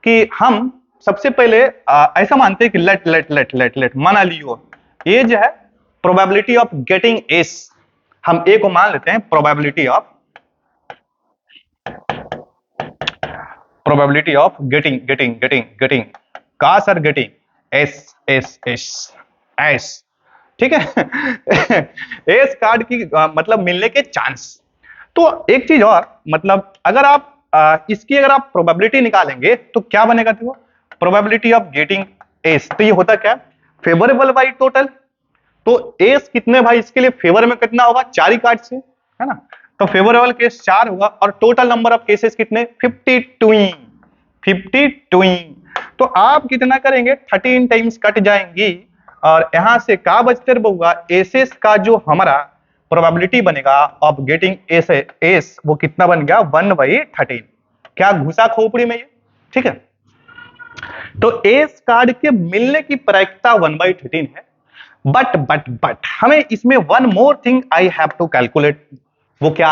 कि हम सबसे पहले ऐसा मानते हैं कि लेट माना लियो ए जो है प्रोबेबिलिटी ऑफ गेटिंग एस, हम ए को मान लेते हैं प्रोबेबिलिटी ऑफ गेटिंग का सर, गेटिंग एस, ठीक है। एस कार्ड की मतलब मिलने के चांस। तो एक चीज और, मतलब अगर आप इसकी अगर आप प्रोबेबिलिटी निकालेंगे तो क्या बनेगा, देखो प्रोबेबिलिटी ऑफ गेटिंग एस, तो ये होता क्या, फेवरेबल बाई टोटल। तो एस कितने भाई, इसके लिए फेवर में कितना होगा, 4 ही कार्ड से, है ना। तो फेवरेबल केस 4 होगा और टोटल नंबर ऑफ केसेस कितने, 52। तो आप कितना करेंगे, 13 टाइम्स कट जाएंगी और यहां से क्या बचते रहेगा, एसेस का जो हमारा प्रोबेबिलिटी बनेगा ऑफ गेटिंग एस वो कितना बन गया, 1/13। क्या घुसा खोपड़ी में ये, ठीक है। तो एस कार्ड के मिलने की प्रायिकता 1/13 है। बट हमें इसमें one more thing I have to calculate. वो क्या,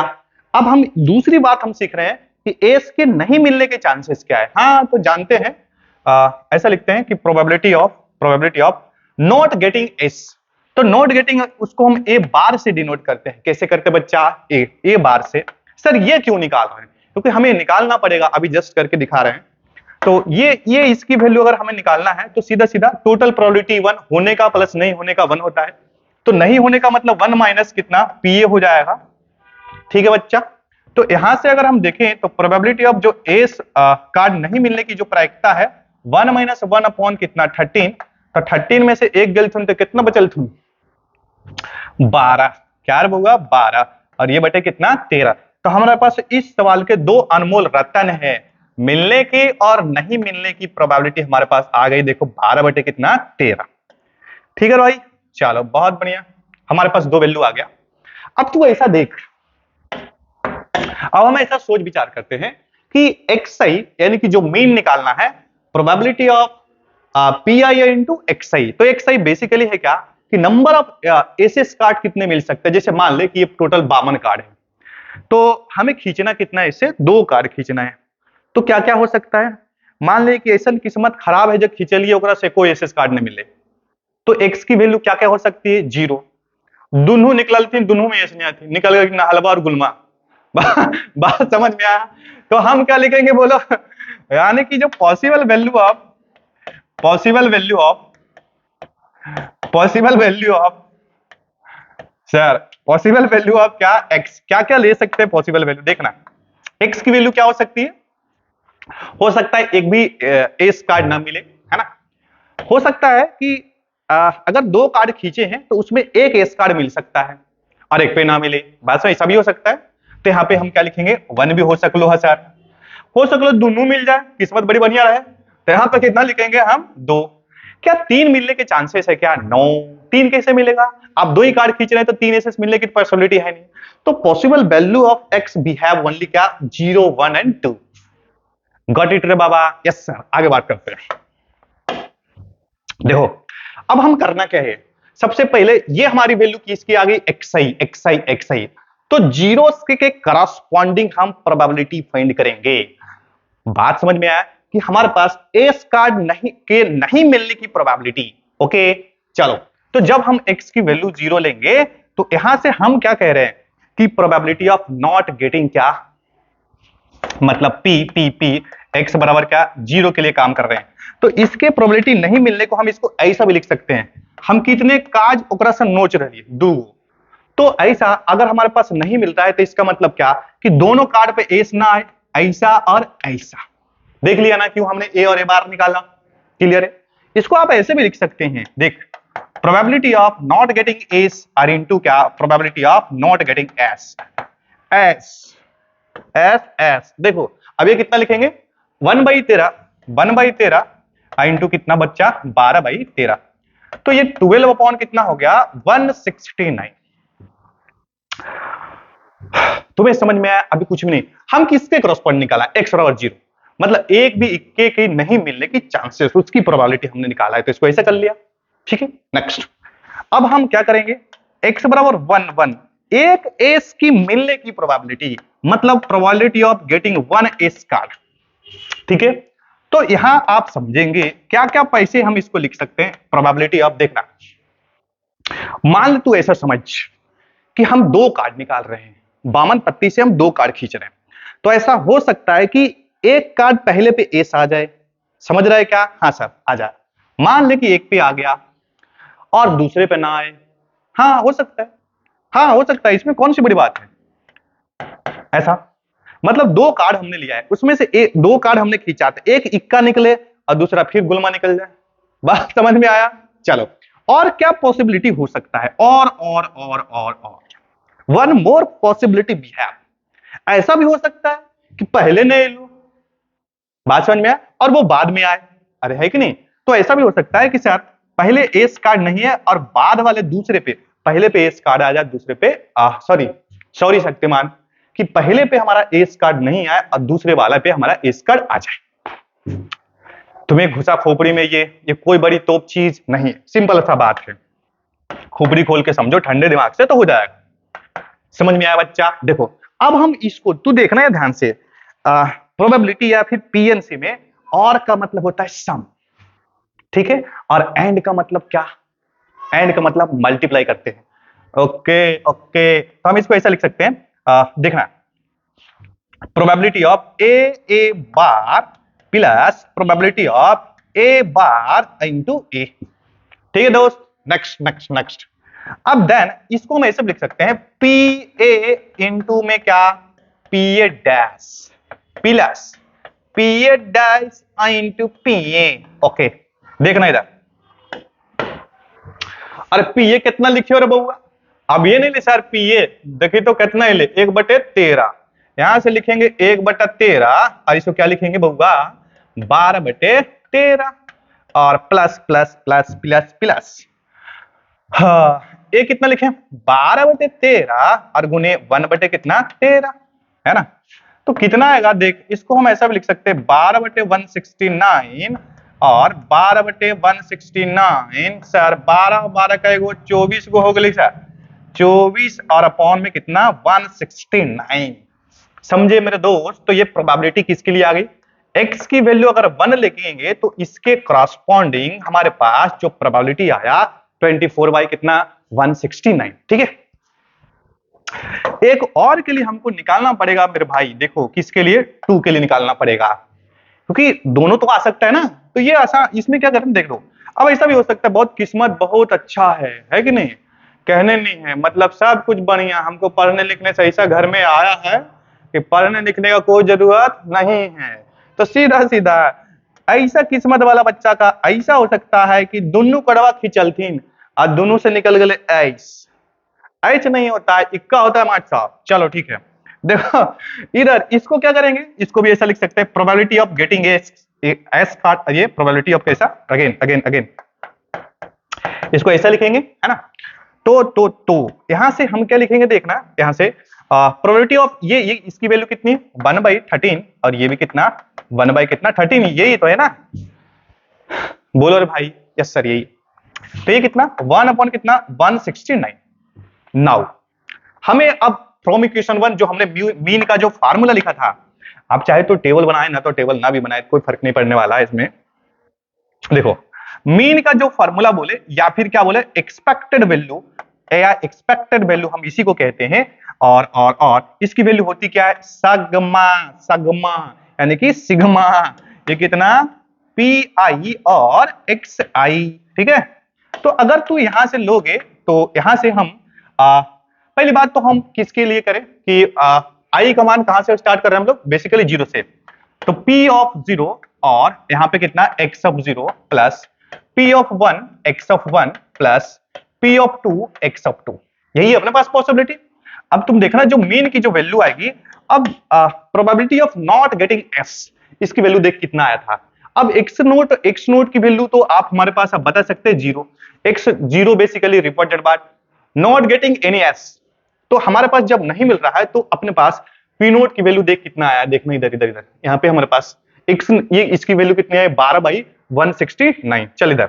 अब हम दूसरी बात हम सीख रहे हैं कि एस के नहीं मिलने के चांसेस क्या है। हाँ तो जानते हैं ऐसा लिखते हैं कि probability of not getting S. तो नॉट गेटिंग उसको हम ए बार से डिनोट करते हैं। कैसे करते बच्चा? ए बार से। सर ये क्यों निकाल रहे हैं? क्योंकि हमें निकालना पड़ेगा, अभी जस्ट करके दिखा रहे हैं। तो ये इसकी वैल्यू अगर हमें निकालना है तो सीधा सीधा टोटल प्रोबेबिलिटी 1 होने का प्लस नहीं होने का 1 होता है। तो नहीं होने का मतलब 1 माइनस कितना? पीए हो जाएगा। ठीक है बच्चा। तो यहां से अगर हम देखें तो प्रोबेबिलिटी ऑफ जो एस कार्ड नहीं मिलने की जो प्रायिकता है 1 माइनस 1 अपॉन कितना? 13। तो 13 में से एक गलत तो कितना बचल थू? 12। क्या होगा? 12। और ये बटे कितना? 13। तो हमारे पास इस सवाल के दो अनमोल रतन है, मिलने की और नहीं मिलने की प्रोबेबिलिटी हमारे पास आ गई। देखो 12 बटे कितना? 13। ठीक है भाई, चलो बहुत बढ़िया, हमारे पास दो वैल्यू आ गया। अब तू ऐसा देख, अब हम ऐसा सोच विचार करते हैं कि xi यानी कि जो मीन निकालना है, probability of pi into xi। तो xi बेसिकली है क्या कि नंबर ऑफ एसएस कार्ड कितने मिल सकते हैं। जैसे मान ले कि ये टोटल 52 कार्ड है, तो हमें खींचना कितना है? इससे 2 कार्ड खींचना है। तो क्या क्या हो सकता है? मान ले कि ऐसा किस्मत खराब है, जब खींचलिए ओकरा से कोई एसएस कार्ड नहीं मिले, तो x की वैल्यू क्या क्या हो सकती है? 0। दोनों निकलती, दोनों में ऐसे नहीं आती, निकल गई ना हलवा और गुलमा। बात समझ में आया? तो हम क्या लिखेंगे बोलो? यानी कि जो पॉसिबल वैल्यू ऑफ क्या x, क्या क्या ले सकते हैं पॉसिबल वैल्यू? देखना x की वैल्यू क्या हो सकती है? हो सकता है एक भी एस कार्ड ना मिले, है ना। हो सकता है कि अगर 2 कार्ड खींचे हैं तो उसमें एक एस कार्ड मिल सकता है और एक पे ना मिले। बात में ऐसा भी हो सकता है। तो यहाँ पे हम क्या लिखेंगे? 1 भी हो सकलो है सर, हो सकलो दोनों मिल जाए, किस्मत बड़ी बढ़िया रहे। तो यहाँ पे कितना लिखेंगे हम? 2। क्या 3 मिलने के चांसेस है क्या? 9। 3 कैसे मिलेगा? आप 2 ही कार्ड खींच रहे हैं तो 3 एसेस मिलने की पॉसिबिलिटी है नहीं। तो possible value of x we have only क्या? 0, 1 एंड 2। गॉट इट रे बाबा? Yes sir. आगे बात करते हैं। देखो अब हम करना क्या है, सबसे पहले ये हमारी वैल्यू किसकी आ गई? xi। तो जीरो के करस्पॉन्डिंग हम प्रोबेबिलिटी फाइंड करेंगे। बात समझ में आया कि हमारे पास एस कार्ड नहीं मिलने की प्रोबेबिलिटी। ओके चलो, तो जब हम x की वैल्यू 0 लेंगे तो यहां से हम क्या कह रहे हैं कि प्रोबेबिलिटी ऑफ नॉट गेटिंग क्या, मतलब p x बराबर क्या? 0 के लिए काम कर रहे हैं। तो इसके प्रोबेबिलिटी नहीं मिलने को हम इसको ऐसा भी लिख सकते हैं, हम कितने काज ओकरा से नोच रही है? 2। तो ऐसा अगर हमारे पास नहीं मिलता है तो इसका मतलब क्या कि दोनों कार्ड पे एस ना आए, ऐसा और ऐसा। देख लिया ना क्यों हमने ए और ए बार निकाला? क्लियर है? इसको आप ऐसे भी लिख सकते हैं, देख probability of not getting S R into क्या? Probability of not getting S. S देखो अब ये कितना लिखेंगे? 1/13 इंटू कितना बच्चा? 12/13। तो ये 12 अपॉन कितना हो गया? 169। तुम्हें समझ में आया? अभी कुछ भी नहीं। हम किसके करस्पॉन्ड निकाला? x बराबर 0, मतलब एक भी इक्के के नहीं मिलने की चांसेस, उसकी प्रोबेबिलिटी हमने निकाला है, तो इसको ऐसा कर लिया। ठीक है, नेक्स्ट। अब हम क्या करेंगे? x बराबर 1 एक एस की मिलने की प्रोबेबिलिटी, मतलब probability of getting 1 S card. ठीक है, तो यहां आप समझेंगे क्या क्या पैसे हम इसको लिख सकते हैं प्रोबेबिलिटी ऑफ। देखना, मान ले तू ऐसा समझ कि हम 2 कार्ड निकाल रहे हैं, 52 पत्ती से हम 2 कार्ड खींच रहे हैं। तो ऐसा हो सकता है कि एक कार्ड पहले पे एस आ जाए, समझ रहे हैं क्या? हाँ सर आ जाए। मान ले कि एक पे आ गया और दूसरे पे ना आए। हाँ हो सकता है, हाँ हो सकता है, इसमें कौन सी बड़ी बात है? ऐसा मतलब 2 कार्ड हमने लिया है, उसमें से 2 कार्ड हमने खींचा, एक इक्का निकले और दूसरा फिर गुलमा निकल जाए। बात समझ में आया? चलो, और क्या पॉसिबिलिटी हो सकता है? और वन मोर पॉसिबिलिटी भी है। ऐसा भी हो सकता है कि पहले ने लो, बात समझ में आया, और वो बाद में आए। अरे है कि नहीं? तो ऐसा भी हो सकता है कि सर पहले एस कार्ड नहीं है और बाद वाले दूसरे पे, पहले पे एस कार्ड आ जाए, दूसरे पे सॉरी शक्तिमान, कि पहले पे हमारा एस कार्ड नहीं आए और दूसरे वाला पे हमारा एस कार्ड आ जाए। तुम्हें घुसा खोपड़ी में ये कोई बड़ी तोप चीज नहीं है, सिंपल सा बात है। खोपड़ी खोल के समझो ठंडे दिमाग से तो हो जाएगा। समझ में आया बच्चा? देखो अब हम इसको, तू देखना है ध्यान से, प्रोबेबिलिटी या फिर पीएनसी में और का मतलब होता है सम, ठीक है, और एंड का मतलब क्या, एंड का मतलब मल्टीप्लाई करते हैं। ओके ओके, तो हम इसको ऐसा लिख सकते हैं, देखना, probability of A bar plus probability of A bar into A. ठीक है दोस्त, नेक्स्ट नेक्स्ट नेक्स्ट। अब देन इसको हम ऐसे लिख सकते हैं, पी ए इंटू में क्या, P A dash plus P A dash into P A. Okay, देखना इधर, अरे पी ए कितना लिखे रे बउआ, अब ये नहीं ले सर पी ए, देखिए तो कितना ही ले, 1/13, यहां से लिखेंगे 1/13 और इसको क्या लिखेंगे बउआ, 12/13 और plus plus plus plus plus, हाँ ये कितना लिखे, 12/13 और गुने 1 कितना 13, है ना, तो कितना आएगा देख, इसको हम ऐसा भी लिख सकते हैं 12/169 और 12/169 सर 12 12 का एगो 24 को हो गई सर, 24 और अपॉन में कितना 169। समझे मेरे दोस्त, तो ये प्रोबेबिलिटी किसके लिए आ गई, x की वैल्यू अगर 1 लिखेंगे तो इसके करस्पॉन्डिंग हमारे पास जो प्रोबेबिलिटी आया 24 बाई कितना 169। ठीक है, एक और के लिए हमको निकालना पड़ेगा मेरे भाई, देखो किसके लिए, 2 के लिए निकालना पड़ेगा, क्योंकि दोनों तो आ सकता है ना, तो ये आसान, इसमें क्या करें देख लो। अब ऐसा भी हो सकता है बहुत किस्मत बहुत अच्छा है कि नहीं, कहने नहीं है, मतलब सब कुछ बढ़िया, हमको पढ़ने लिखने से ऐसा घर में आया है कि पढ़ने लिखने का कोई जरूरत नहीं है, तो सीधा सीधा ऐसा किस्मत वाला बच्चा का ऐसा हो सकता है कि दोनों कड़वा खिंचलथिन और दोनों से निकल गए ऐस, ऐच नहीं होता है, इक्का होता है मार्च साहब। चलो ठीक है, देखो इधर इसको क्या करेंगे, इसको भी ऐसा लिख सकते हैं, probability of getting S card, ये प्रोबेबिलिटी ऑफ कैसा, अगेन अगेन अगेन इसको ऐसा लिखेंगे, है ना, तो यहां से हम क्या लिखेंगे देखना, यहां से प्रोबेबिलिटी ऑफ ये इसकी वैल्यू कितनी है 1/13 और ये भी कितना 1/13, यही तो है ना, बोलो रे भाई, यस सर यही, तो ये कितना 1 अपॉन कितना 169। नाउ हमें अब फ्रॉम इक्वेशन 1 जो हमने मीन का जो फार्मूला लिखा था, आप चाहे तो टेबल बनाए ना तो टेबल ना भी बनाए, कोई फर्क नहीं पड़ने वाला है इसमें। देखो मीन का जो फार्मूला बोले या फिर क्या बोले, एक्सपेक्टेड वैल्यू या एक्सपेक्टेड वैल्यू हम इसी को कहते हैं, और इसकी वैल्यू होती क्या है, सगमा, सगमा यानी कि सिग्मा, ये कितना पी आई और एक्स आई। ठीक है, तो अगर तू यहां से लोगे तो यहां से हम पहली बात तो हम किसके लिए करें कि आई का मान कहां से स्टार्ट कर रहे हैं हम लोग, बेसिकली 0 से, तो P ऑफ 0 और यहां पे कितना x of 0 plus P of 1 x of 1 plus P of 2 x of 2, यही है अपने पास पॉसिबिलिटी। अब तुम देखना जो मीन की जो वैल्यू आएगी, अब probability of not getting s, इसकी वैल्यू देख कितना आया था, अब x नोट की वैल्यू तो आप हमारे पास आप बता सकते हैं 0, x 0 basically reported by not getting any s, तो हमारे पास जब नहीं मिल रहा है तो अपने पास पी नोट की वैल्यू देख कितना आया, देखना इधर इधर इधर, यहाँ पे हमारे पास x ये इसकी वैल्यू कितनी है 12/169। चल इधर,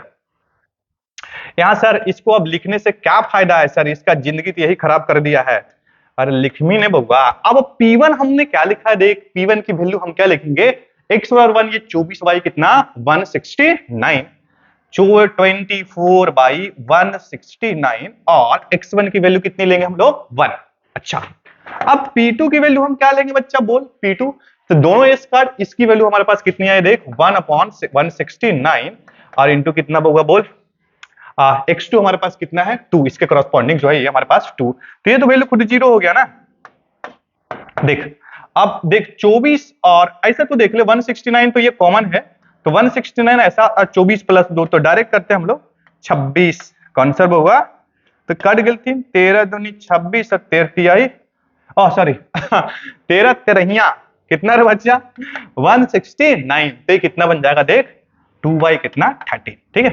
यहाँ सर इसको अब लिखने से क्या फायदा है सर, इसका जिंदगी तो यही खराब कर दिया है, अरे लिखमी ने बउआ। अब P1 हमने क्या लिखा है देख, P1 की वैल्यू हम क्या लिखेंगे, x और 1 ये 24 कितना 169, 24/169 और x1 की वैल्यू कितनी लेंगे हम लोग 1। अच्छा, अब P2 की वैल्यू हम क्या लेंगे बच्चा बोल, P2 तो दोनों एस कार्ड, इसकी वैल्यू हमारे पास कितनी है देख 1/169 और इंटू कितना होगा बोल, x2 हमारे पास कितना है 2, इसके करस्पॉन्डिंग जो है ये हमारे पास 2, तो ये तो वैल्यू खुद 0 हो गया ना। देख अब देख 24 और ऐसा तो देख ले 169 तो ये कॉमन है, तो 169 ऐसा और 24 प्लस 2 तो डायरेक्ट करते हैं हम लोग 26, कॉन्सर्व होगा तो कट गई थी 13 दूनी 26 और 13 तिहाई, सॉरी 13 तेरहिया कितना रे बच्चा 169, तो ये कितना बन जाएगा देख 2 कितना 30। ठीक है,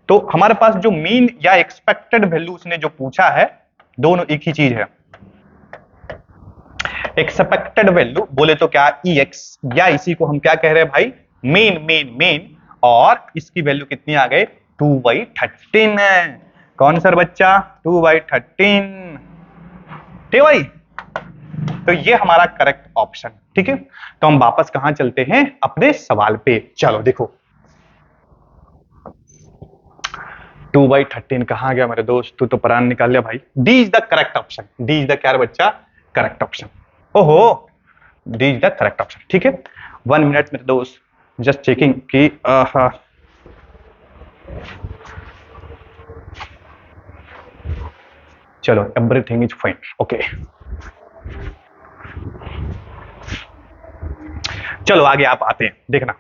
तो हमारे पास जो मीन या एक्सपेक्टेड वैल्यू उसने जो पूछा है दोनों एक ही चीज है, एक्सपेक्टेड वैल्यू बोले तो क्या EX, या इसी को हम क्या कह रहे हैं भाई मीन मीन मीन, और इसकी वैल्यू कितनी आ गई 2/13 है, कौन सर बच्चा 2/13। ठीक भाई, तो ये हमारा करेक्ट ऑप्शन। ठीक है, तो हम वापस कहां चलते हैं, अपने सवाल पे। चलो देखो 2/13 कहां गया मेरे दोस्त, तू तो परान निकाल लिया भाई। D is the correct option, D is the क्या बच्चा, करेक्ट ऑप्शन। ओहो, D is the correct option. ठीक है, 1 मिनट मेरे दोस्त, जस्ट चेकिंग कि चलो एवरीथिंग इज फाइन, ओके। चलो आगे आप आते हैं, देखना।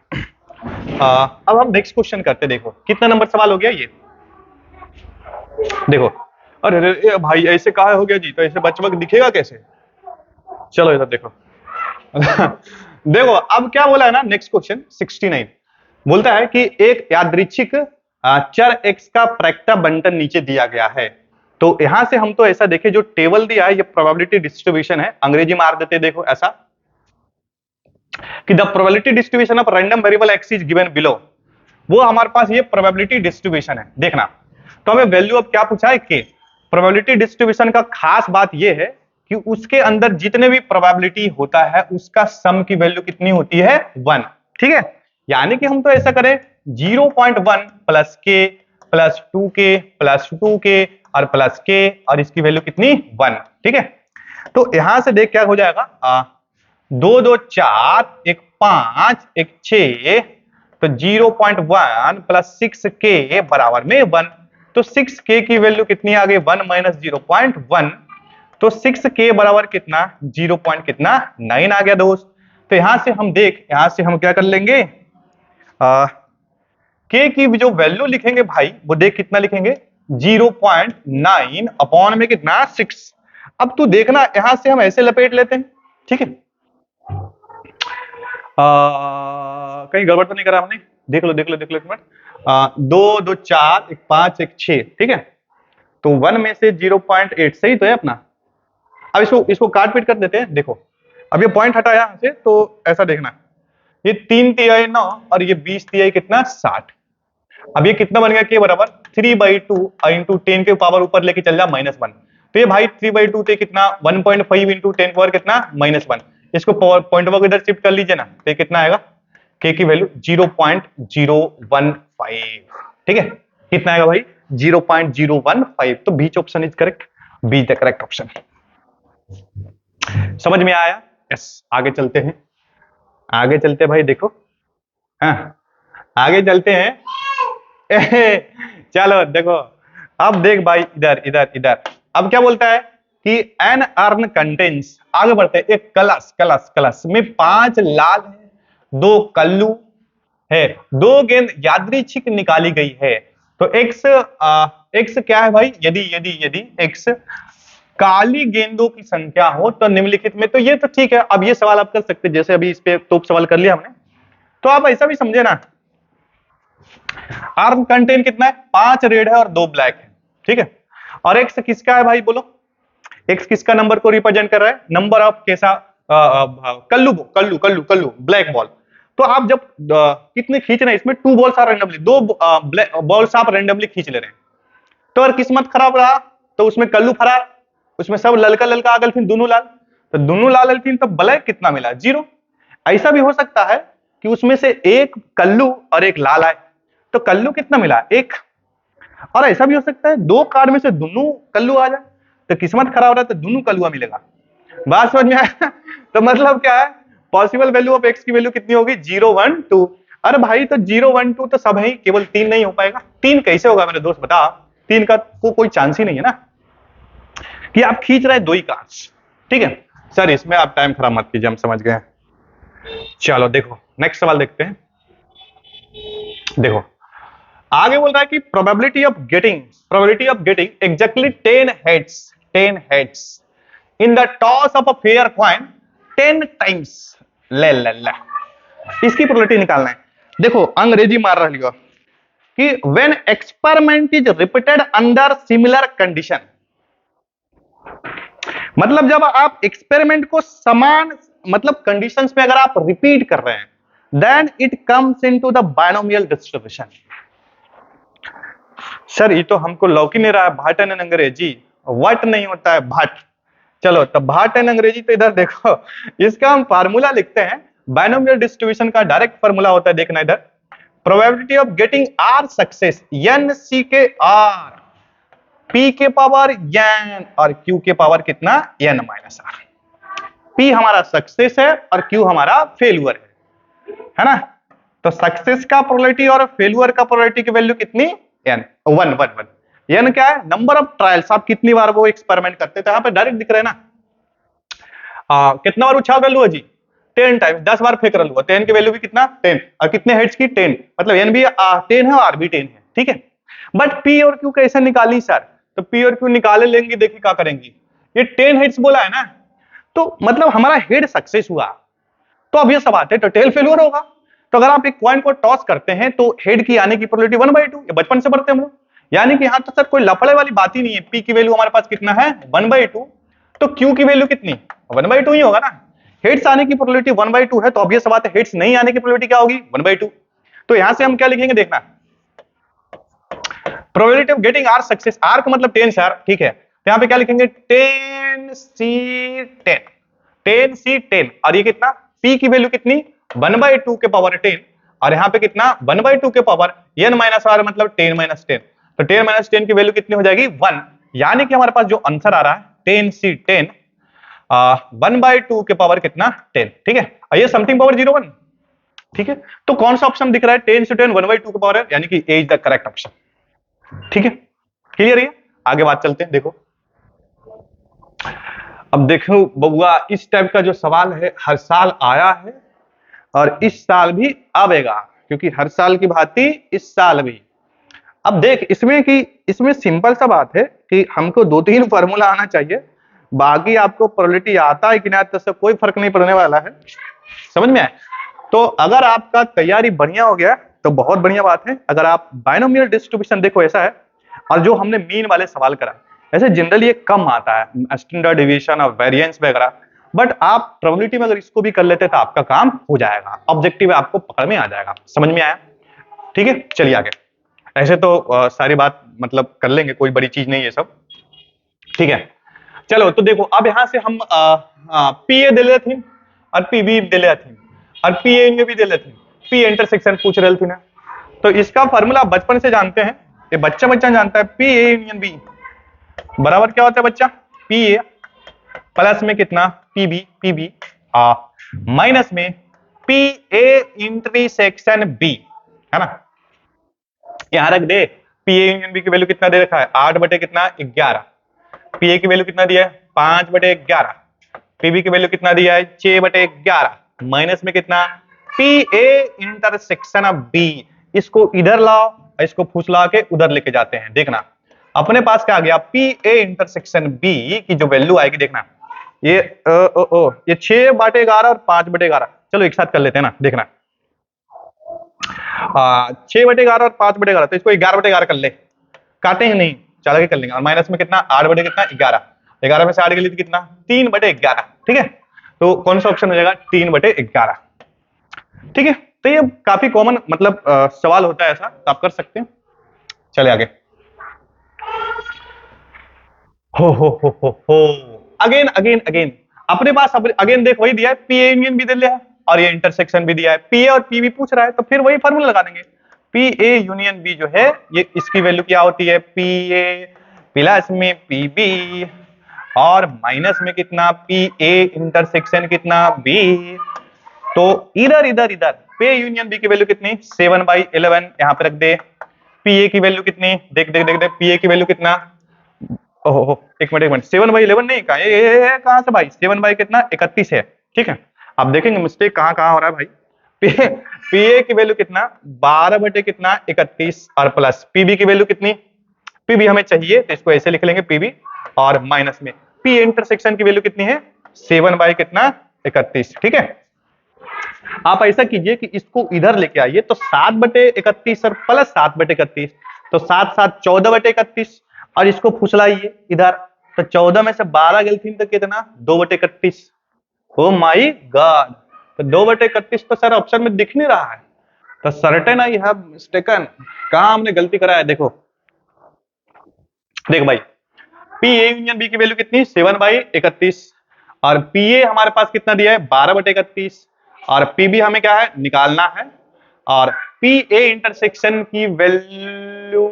अब हम नेक्स्ट क्वेश्चन करते, देखो कितना नंबर सवाल हो गया ये, देखो। अरे अरे भाई ऐसे कहा हो गया जी, तो ऐसे बचपक दिखेगा कैसे। चलो इधर देखो देखो अब क्या बोला है ना, नेक्स्ट क्वेश्चन 69 बोलता है कि एक यादृच्छिक चर x का प्रैक्टा बंटन नीचे दिया गया है। तो यहां से हम तो ऐसा देखें, जो टेबल दिया है ये प्रोबेबिलिटी डिस्ट्रीब्यूशन है, अंग्रेजी मार देते देखो ऐसा कि the probability distribution of random variable x is given below. वो हमारे पास ये प्रोबेबिलिटी डिस्ट्रीब्यूशन है, देखना। तो हमें वैल्यू अब क्या पूछा है, के। प्रोबेबिलिटी डिस्ट्रीब्यूशन का खास बात ये है कि उसके अंदर जितने भी प्रोबेबिलिटी होता है उसका सम की वैल्यू कितनी होती है, 1। ठीक है, यानी कि हम तो ऐसा करें 0.1 प्लस के प्लस 2k प्लस 2k और प्लस के, और इसकी वैल्यू कितनी, 1। ठीक है, तो यहां से देख क्या हो जाएगा, 2 2 4 1 5 1 6, तो 0.1 प्लस 6k बराबर में 1। तो 6k की वैल्यू कितनी आ गई, 1 माइनस 0.1, तो 6k बराबर कितना, 0 कितना 9 आ गया दोस्त। तो यहां से हम देख, यहां से हम क्या कर लेंगे, k की जो वैल्यू लिखेंगे भाई वो देख कितना लिखेंगे, 0.9 अपॉन में कितना, 6। अब तू देखना यहां से हम ऐसे लपेट लेते हैं। ठीक है, कहीं गड़बड़ तो नहीं करा हमने, देख लो देख लो देख लो एक मिनट। 2 2 4 1 5 1 6, ठीक है, तो 1 में से 0.8 सही तो है अपना। अब इसको काट पीट कर देते हैं, देखो अब ये पॉइंट हटाया यहां से, तो ऐसा देखना, ये 3 तिहाई 9 और ये 20 तिहाई कितना, 60। अब ये कितना बन गया, के बराबर 3/2 इंटू 10 के पावर ऊपर लेके चल जा -1। तो ये भाई 3/2 थे कितना, 1.5 इंटू 10 पावर कितना, -1। इसको पॉइंट को इधर शिफ्ट कर लीजिए ना, तो ये कितना आएगा, के की वैल्यू 0.015। ठीक है, कितना आएगा भाई, 0.015। तो which option is correct, B the correct option. समझ में आया, यस। आगे चलते हैं, आगे चलते भाई, देखो हाँ आगे चलते हैं चलो देखो, अब देख भाई इधर इधर इधर, अब क्या बोलता है कि एन अर्न कंटेन्स, आगे बढ़ते हैं, एक कलश कलश कलश में 5 लाल है, 2 कल्लू है, 2 गेंद यादृच्छिक निकाली गई है। तो x क्या है भाई, यदि यदि यदि x काली गेंदों की संख्या हो तो निम्नलिखित में, तो ये तो ठीक है। अब ये सवाल आप कर सकते हैं, जैसे अभी इस पे तो सवाल कर लिया हमने, तो आप ऐसा भी समझे ना, आर्म कंटेंट कितना है, 5 रेड है और 2 ब्लैक है। ठीक है, और एक्स किसका है भाई, बोलो एक्स किसका नंबर को रिप्रेजेंट कर रहा है, नंबर ऑफ कैसा, कल्लू कल्लू कल्लू कल्लू ब्लैक बॉल। तो आप जब कितने खींच रहे हैं, इसमें 2 बॉल्स आप रेंडमली, 2 बॉल्स आप रेंडमली खींच ले रहे हैं। तो अगर किस्मत खराब रहा तो उसमें कल्लू फरार, उसमें सब ललका ललका आ गल, फिर दोनों लाल, तो दोनों लाल अलफिन, तो ब्लैक कितना मिला, 0। ऐसा भी हो सकता है कि उसमें से एक कल्लू और एक लाल आए, तो कल्लू कितना मिला, 1। और ऐसा भी हो सकता है 2 कार्ड में से दोनों कल्लू आ जाए, तो किस्मत खराब रहा तो दोनों कल्लुआ मिलेगा। बात समझ में आया तो मतलब क्या है, पॉसिबल वैल्यू ऑफ एक्स की वैल्यू कितनी होगी, 0 1 2। अरे भाई तो 0 1 2 तो सब है, केवल 3 नहीं हो पाएगा। 3 कैसे होगा मेरे दोस्त, बता, 3 का कोई चांस ही नहीं है ना, कि आप खींच रहे 2 ही कार्ड्स। ठीक है सर, इसमें आप टाइम खराब मत कीजिए, हम समझ गए। चलो देखो नेक्स्ट सवाल देखते हैं। देखो आगे बोल रहा है कि probability of getting exactly 10 heads in the toss of a fair coin 10 times. ले ले ले, इसकी प्रोबेबिलिटी निकालना है। देखो अंग्रेजी मार रहा लियो कि when experiment is repeated under similar condition, मतलब जब आप एक्सपेरिमेंट को समान मतलब कंडीशंस में अगर आप रिपीट कर रहे हैं, then it comes into the binomial distribution. Sir ये तो हमको लौकी नहीं रहा है, भाट एंड अंग्रेजी, वट नहीं होता है भट। चलो तो बाहर 10 अंग्रेजी, तो इधर देखो इसका हम फार्मूला लिखते हैं। बायनोमियल डिस्ट्रीब्यूशन का डायरेक्ट फार्मूला होता है, देखना इधर, probability of getting r success n c के आर, पी के पावर एन और क्यू के पावर कितना एन माइनस आर। पी हमारा सक्सेस है और क्यू हमारा फेल्यूर है ना। तो सक्सेस का प्रोबेबिलिटी और फेल्यूर का प्रोबेबिलिटी की वैल्यू कितनी, n, one one one. N क्या है, नंबर ऑफ ट्रायल्स, आप कितनी बार वो एक्सपेरिमेंट करते थे, यहाँ पे डायरेक्ट दिख रहे हैं ना। कितना बार उछाल रहा हुआ जी, 10 टाइम, 10 बार फेंक रहा हुआ, 10 की वैल्यू भी कितना 10, और कितने हेड्स की 10, मतलब एन भी 10 है और आर भी 10 है, ठीक है। बट पी और क्यू कैसे निकाली सर, तो पी और क्यू निकाले लेंगे, देखिए क्या करेंगे, ये 10 हेड्स बोला है ना, तो मतलब हमारा हेड सक्सेस हुआ, तो अब ये सब आते तो टेल फेल्यूर होगा। तो अगर आप एक कॉइन को टॉस करते हैं तो हेड की आने की प्रोबेबिलिटी 1/2, ये बचपन से पढ़ते हम लोग, यानी कि यहां तो सर कोई लफड़े वाली बात ही नहीं है। पी की वैल्यू हमारे पास कितना है 1/2, तो क्यू की वैल्यू कितनी 1/2 ही होगा ना। हेड्स आने की प्रोबेबिलिटी 1/2 है, तो अब ये सब बात है, हेड्स नहीं आने की प्रोबेबिलिटी क्या होगी 1/2। तो यहां से हम क्या लिखेंगे, देखना, probability of getting r success, r का मतलब 10 सर, ठीक है, तो यहां पे क्या लिखेंगे 10C10, 10C10, और ये कितना, पी की वैल्यू कितनी 1/2 के पावर 10, और यहाँ पे कितना 1/2 के पावर n माइनस आर, मतलब 10 माइनस 10, तो 10 माइनस 10 की वैल्यू कितनी हो जाएगी 1, यानी कि हमारे पास जो आंसर आ रहा है 10C10 1/2 के पावर कितना 10, ठीक है, और ये समथिंग पावर 01, ठीक है। तो कौन सा ऑप्शन दिख रहा है 10C10 1/2 के पावर है, यानी कि ए इज द करेक्ट ऑप्शन, ठीक है, क्लियर है। आगे बात चलते हैं, देखो अब देखो बबुआ, इस टाइप का जो सवाल है हर साल आया है और इस साल भी आएगा, क्योंकि हर साल की भांति इस साल भी। अब देख इसमें सिंपल सा बात है कि हमको 2-3 फार्मूला आना चाहिए, बाकी आपको प्रोबेबिलिटी आता है कि नहीं आता, कोई फर्क नहीं पड़ने वाला है, समझ में आए। तो अगर आपका तैयारी बढ़िया हो गया तो बहुत बढ़िया बात है। अगर आप बायनोमियल डिस्ट्रीब्यूशन, देखो ऐसा है, और जो हमने मीन वाले सवाल करा, ऐसे जनरली ये कम आता है, स्टैंडर्ड डिवीजन और वेरिएंस वगैरह, बट आप प्रोबेबिलिटी में अगर इसको भी कर लेते तो आपका काम हो जाएगा, ऑब्जेक्टिव आपको पकड़ में आ जाएगा, समझ में आया, ठीक है। चलिए आगे, ऐसे तो सारी बात मतलब कर लेंगे, कोई बड़ी चीज नहीं है सब, ठीक है। चलो तो देखो, अब यहां से हम पी ए दे लेते थे और पी बी दे लेते थे और पी ए भी दे लेते थे, पी इंटरसेक्शन पूछ रहे थे ना, तो इसका फॉर्मूला बचपन से जानते हैं, ये बच्चा जानता है, पी ए यूनियन बी बराबर क्या होता है बच्चा, पी ए प्लस में कितना पी बी माइनस में पी ए इंटरसेक्शन बी, है ना। यहां रख दे, पी ए यूनियन बी की वैल्यू कितना दे रखा है 8 कितना 11, पी ए की वैल्यू कितना दिया है 5/11, पीबी की वैल्यू कितना दिया है 6/11, माइनस में कितना पी ए इंटरसेक्शन बी, इसको इधर लाओ, इसको फुसला के उधर लेके जाते हैं, देखना अपने पास क्या आ गया, पी ए इंटरसेक्शन बी की जो वैल्यू आएगी, देखना ये ये 6/11 और 5/11, चलो एक साथ कर लेते हैं ना, देखना 6/11 और 5/11, तो इसको 11/11 कर ले, काटेंगे नहीं, चल के कर लेंगे, और माइनस में कितना 8/11, 11 में से 8 के लिए कितना 3/11, ठीक है। तो कौन सा ऑप्शन हो जाएगा 3/11, ठीक है। तो ये काफी कॉमन मतलब सवाल होता है ऐसा, तो आप कर सकते हैं। चले आगे, हो अगेन अगेन अगेन अपने पास अगेन देख वही दिया है, पी ए यूनियन भी दे लिया है और ये इंटरसेक्शन भी दिया है, पी ए और पी बी पूछ रहा है, तो फिर वही फार्मूला लगा देंगे, पी ए यूनियन बी जो है ये इसकी वैल्यू क्या होती है, पी ए प्लस में पी बी और माइनस में कितना पी ए इंटरसेक्शन कितना बी, तो इधर इधर इधर पे यूनियन बी की वैल्यू कितनी 7/11, यहां पे रख दे, पी ए की वैल्यू कितनी देख देख देख देख, पी ए की वैल्यू कितना, ओहो एक मिनट 7/11 नहीं, कहा ये कहां से भाई, 7 कितना 31 है, ठीक है। आप देखेंगे मिस्टेक कहां कहां हो रहा है भाई, पी ए की वैल्यू कितना 12/कितना 31 और प्लस पीबी की वैल्यू कितनी, पीबी हमें चाहिए तो इसको ऐसे लिख लेंगे पीबी, और माइनस में पी इंटरसेक्शन की वैल्यू कितनी है 7/कितना 31, ठीक है। आप ऐसा कीजिए कि इसको इधर लेके आइए, तो 7/31 और प्लस 7/31, तो 7 7 14/31, और इसको फुसलाइए इधर, तो 14 में से 12 गलती तो कितना 2/31, ओ माई गॉड, तो 2/31 तो सर ऑप्शन में दिख नहीं रहा है, तो सर्टेन आई हैव मिस्टेकन, कहां हमने गलती करा है, देखो देख भाई पी ए यूनियन बी की वैल्यू कितनी 7/31 और पी ए हमारे पास कितना दिया है 12/31 और पी बी हमें क्या है निकालना है और पी ए इंटरसेक्शन की वैल्यू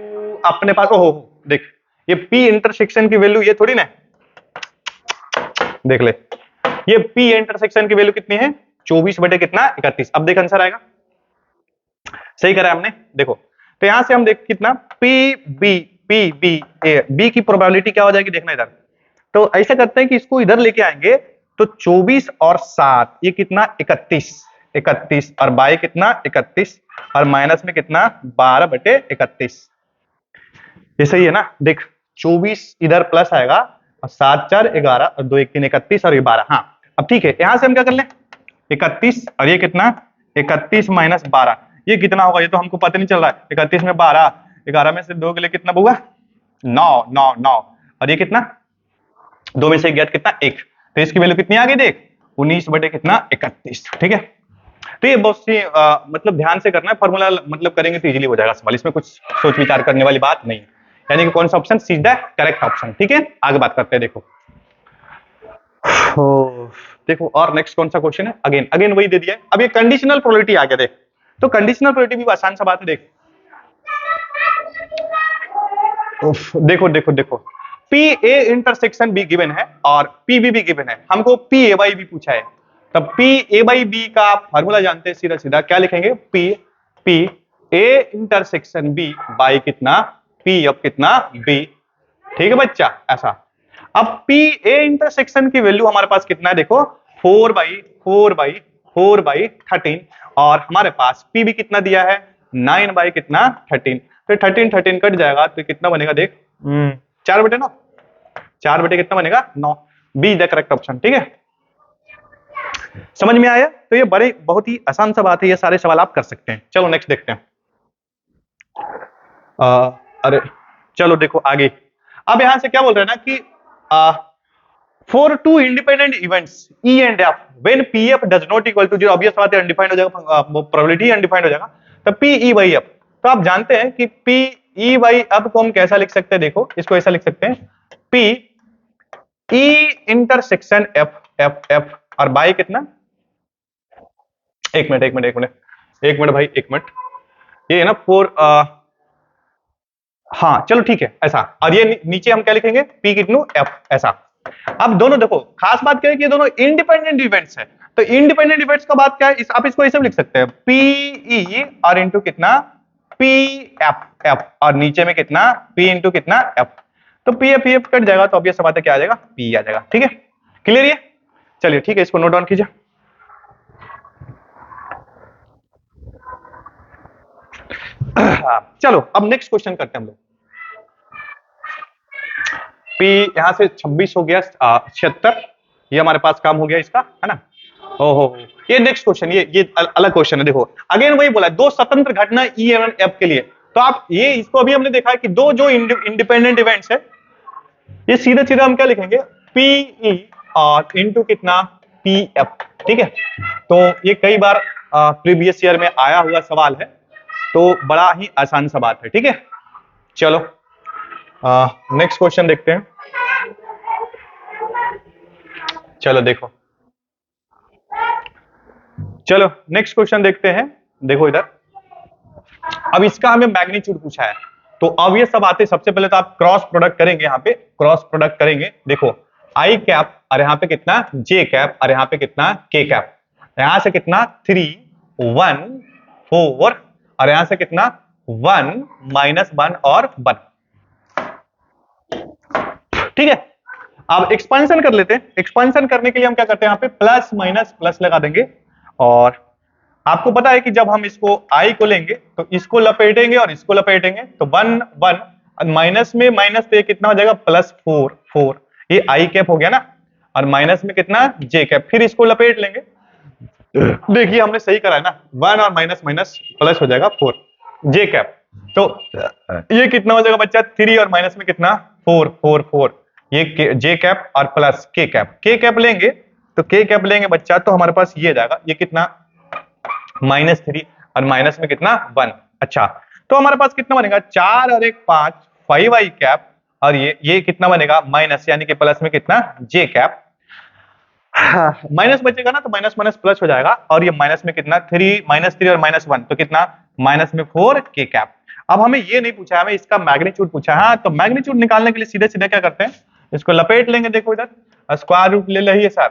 अपने पास ओहो देख ये पी इंटरसेक्शन की वैल्यू ये थोड़ी ना देख ले ये पी इंटरसेक्शन की वैल्यू कितनी है 24 बटे कितना 31 अब देख आंसर आएगा सही करा हमने देखो तो यहां से हम देख कितना पी बी ए बी की प्रोबेबिलिटी क्या हो जाएगी देखना इधर तो ऐसा करते हैं कि इसको इधर लेके आएंगे तो 24 और 7 ये कितना 31 और बाई कितना 31 और माइनस में कितना 12/31 ये सही है ना देख 24 इधर प्लस आएगा और 7 4 11 और 2 1 3 31 और ये 12 हाँ अब ठीक है यहां से हम क्या कर लें 31 और ये कितना 31 माइनस 12 ये कितना होगा ये तो हमको पता नहीं चल रहा है 31 में 12 11 में से 2 के लिए कितना होगा 9 और ये कितना 2 में से गया कितना 1 तो इसकी वैल्यू कितनी आ गई देख 19 बटे कितना 31 ठीक है तो ये बहुत सी मतलब ध्यान से करना है फॉर्मूला मतलब करेंगे तो इजीली हो जाएगा सवाल इसमें कुछ सोच विचार करने वाली बात नहीं यानी कि कौन सा ऑप्शन सीधा करेक्ट ऑप्शन ठीक है आगे बात करते हैं देखो देखो और नेक्स्ट कौन सा क्वेश्चन है अगेन वही दे दिया है अब ये कंडीशनल प्रोबेबिलिटी आ गया देख तो कंडीशनल प्रोबेबिलिटी भी आसान सा बात है देख देखो P A intersection be given है और पी बी भी गिवन है हमको पी ए बाई बी पूछा है तब पी ए बाई बी का फॉर्मूला जानते हैं सीधा सीधा क्या लिखेंगे P A intersection B by कितना पी ऑफ कितना बी ठीक है बच्चा ऐसा अब पी ए इंटरसेक्शन की वैल्यू हमारे पास कितना है देखो 4/13 और हमारे पास पी भी कितना दिया है 9 कितना 13 तो 13 कट जाएगा तो कितना बनेगा देख 4/9 4 कितना बनेगा 9 B is the correct option ठीक है समझ में आया तो ये बड़े बहुत ही आसान सा बात है ये सारे सवाल आप कर सकते हैं चलो नेक्स्ट देखते हैं अरे चलो देखो आगे अब यहां से क्या बोल रहे हैं ना कि for two independent events E and F when P F does not equal to zero obvious बात है अनडिफाइंड हो जाएगा प्रोबेबिलिटी अनडिफाइंड हो जाएगा तो पी ई बाई एफ तो आप जानते हैं कि पी ई बाई एफ को हम कैसा लिख सकते हैं देखो इसको ऐसा लिख सकते हैं P E intersection F F F और बाई कितना एक मिनट भाई एक मिनट ये है ना फोर हाँ चलो ठीक है ऐसा और ये नीचे हम क्या लिखेंगे पी कितनू एफ ऐसा अब दोनों देखो खास बात क्या है कि ये दोनों इंडिपेंडेंट इवेंट्स है तो इंडिपेंडेंट इवेंट्स का बात क्या है आप इसको ऐसे लिख सकते हैं पी ई और इंटू कितना पी एफ एफ और नीचे में कितना पी इंटू कितना एफ तो पी एफ कट जाएगा तो ऑब्वियस बात है क्या आ जाएगा पी आ जाएगा ठीक है क्लियर ये चलिए ठीक है इसको नोट डाउन कीजिए चलो अब नेक्स्ट क्वेश्चन करते हैं हम लोग पी यहां से 26 हो गया 76 ये हमारे पास काम हो गया इसका है ना ओहो ये नेक्स्ट क्वेश्चन ये अलग क्वेश्चन है देखो अगेन वही बोला दो स्वतंत्र घटना ई एवं एफ के लिए तो आप ये इसको अभी हमने देखा है कि दो जो इंडिपेंडेंट इवेंट्स है ये सीधे सीधे हम क्या लिखेंगे पी ई और इंटू कितना पी एफ ठीक है तो ये कई बार प्रीवियस ईयर में आया हुआ सवाल है तो बड़ा ही आसान सा बात है ठीक है चलो नेक्स्ट क्वेश्चन देखते हैं चलो देखो चलो नेक्स्ट क्वेश्चन देखते हैं देखो इधर अब इसका हमें मैग्नीट्यूड पूछा है तो अब ये सब आते सबसे पहले तो आप क्रॉस प्रोडक्ट करेंगे यहाँ पे क्रॉस प्रोडक्ट करेंगे देखो आई कैप और यहाँ पे कितना जे कैप और यहाँ पे कितना के कैप यहां से कितना 3 1 4 और यहां से कितना 1 -1 और 1 ठीक है अब एक्सपेंशन कर लेते हैं एक्सपेंशन करने के लिए हम क्या करते हैं यहाँ पे प्लस माइनस प्लस लगा देंगे और आपको पता है कि जब हम इसको आई को लेंगे तो इसको लपेटेंगे और इसको लपेटेंगे तो 1 1 माइनस में माइनस तो ये कितना हो जाएगा +4 4 ये आई कैप हो गया ना और माइनस में कितना जे कैप फिर इसको लपेट लेंगे देखिए हमने सही करा है ना 1 और माइनस माइनस प्लस हो जाएगा 4 जे कैप तो ये कितना हो जाएगा बच्चा 3 और माइनस में कितना 4 4 4 ये जे कैप और प्लस के कैप लेंगे तो के कैप लेंगे बच्चा तो हमारे पास ये जाएगा ये कितना -3 और माइनस में कितना 1 अच्छा तो हमारे पास कितना बनेगा 4 और 1 5 5 आई कैप और ये कितना बनेगा माइनस, यानी कि प्लस में कितना जे कैप, माइनस बचेगा ना तो माइनस माइनस प्लस हो जाएगा, और ये माइनस में कितना 3 -3 और -1 तो कितना माइनस में 4 के कैप। अब हमें ये नहीं पूछा, हमें इसका मैग्नीट्यूड पूछा है। हाँ, तो मैग्नीट्यूड निकालने के लिए सीधे सीधे क्या करते हैं, इसको लपेट लेंगे। देखो इधर स्क्वायर रूट ले लिया सर,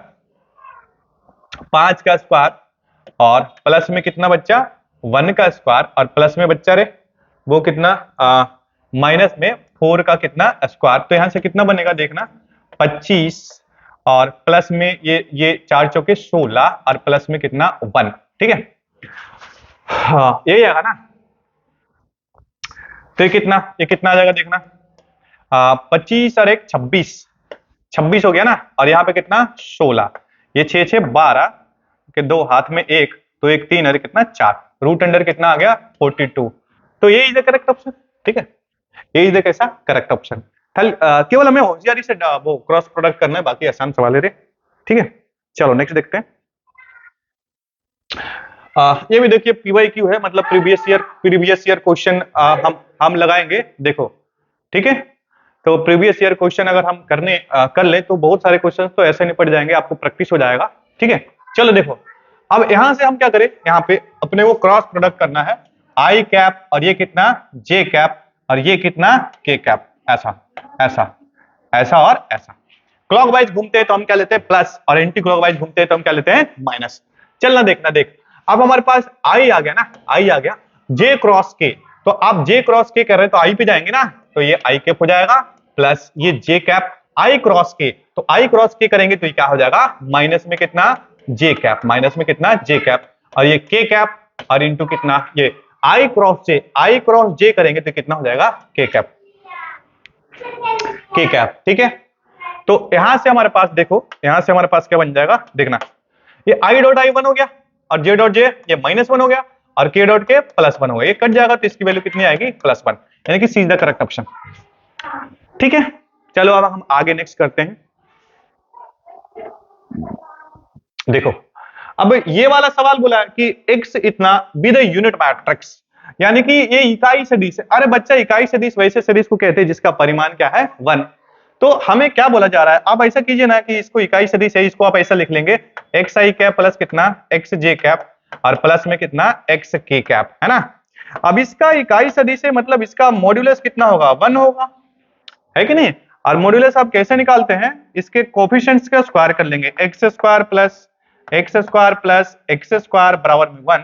5 का स्क्वायर और प्लस में कितना बच्चा 1 का स्क्वायर, और प्लस में बच्चा रे वो कितना माइनस में 4 का कितना स्क्वायर। तो यहां से कितना बनेगा देखना 25, और प्लस में ये 4 चौके 16, और प्लस में कितना 1। ठीक है, हाँ यही आएगा ना। तो ये कितना आ जाएगा देखना, 25 और 1 26 हो गया ना, और यहाँ पे कितना 16, ये 6 6 12 के 2 हाथ में 1, तो 1 3 और कितना 4, रूट अंडर कितना आ गया 42। तो ये इज द करेक्ट ऑप्शन। ठीक है, ये इज द कैसा करेक्ट ऑप्शन। केवल हमें होशियारी से वो क्रॉस प्रोडक्ट करना है, बाकी आसान सवाल है रे। ठीक है, चलो नेक्स्ट देखते हैं। ये भी देखिए PYQ है, मतलब प्रीवियस ईयर क्वेश्चन हम लगाएंगे। देखो ठीक है, तो प्रीवियस ईयर क्वेश्चन अगर हम कर ले तो बहुत सारे क्वेश्चन तो ऐसे निपट जाएंगे, आपको प्रैक्टिस हो जाएगा। ठीक है, चलो देखो अब यहां से हम क्या करें, यहाँ पे अपने को क्रॉस प्रोडक्ट करना है, आई कैप और ये कितना जे कैप, और ये कितना के कैप, ऐसा ऐसा ऐसा और ऐसा। क्लॉकवाइज घूमते हैं तो हम क्या लेते हैं प्लस, और एंटी क्लॉकवाइज घूमते हैं तो हम क्या लेते हैं माइनस। चलना देखना देख, अब हमारे पास आई आ गया ना, आई आ गया, जे क्रॉस के, तो आप जे क्रॉस के कर रहे हैं तो आई पे जाएंगे ना, तो ये आई कैप हो जाएगा, प्लस ये जे कैप आई क्रॉस के, तो आई क्रॉस के करेंगे तो ये क्या हो जाएगा माइनस में कितना जे कैप, माइनस में कितना जे कैप, और ये के कैप, और इंटू कितना ये आई क्रॉस जे करेंगे तो कितना हो जाएगा के कैप, के कैप। ठीक है, तो यहां से हमारे पास देखो, यहां से हमारे पास क्या बन जाएगा देखना, ये आई डॉट आई 1 हो गया, और जे डॉट जे ये -1 हो गया, और के डॉट के +1 हो गया, ये कट जाएगा तो इसकी वैल्यू कितनी आएगी +1, यानी कि सी इज द करेक्ट ऑप्शन। ठीक है, चलो अब हम आगे नेक्स्ट करते हैं। देखो अब ये वाला सवाल बोला है कि x इतना बी द यूनिट मैट्रिक्स, यानी कि ये इकाई सदिश है। अरे बच्चा, इकाई सदिश वैसे सदिश को कहते हैं जिसका परिमाण क्या है 1। तो हमें क्या बोला जा रहा है, आप ऐसा कीजिए ना कि इसको इकाई सदिश है, इसको आप ऐसा लिख लेंगे एक्स आई कैप प्लस कितना एक्स जे कैप, और प्लस में कितना एक्स के कैप, है ना। अब इसका इकाई सदिश है, मतलब इसका मॉड्यूलस कितना होगा 1 होगा, है कि नहीं। और मॉड्यूलस आप कैसे निकालते हैं, इसके कोफिशिएंट्स का स्क्वायर कर लेंगे, x square plus x square बराबर में 1,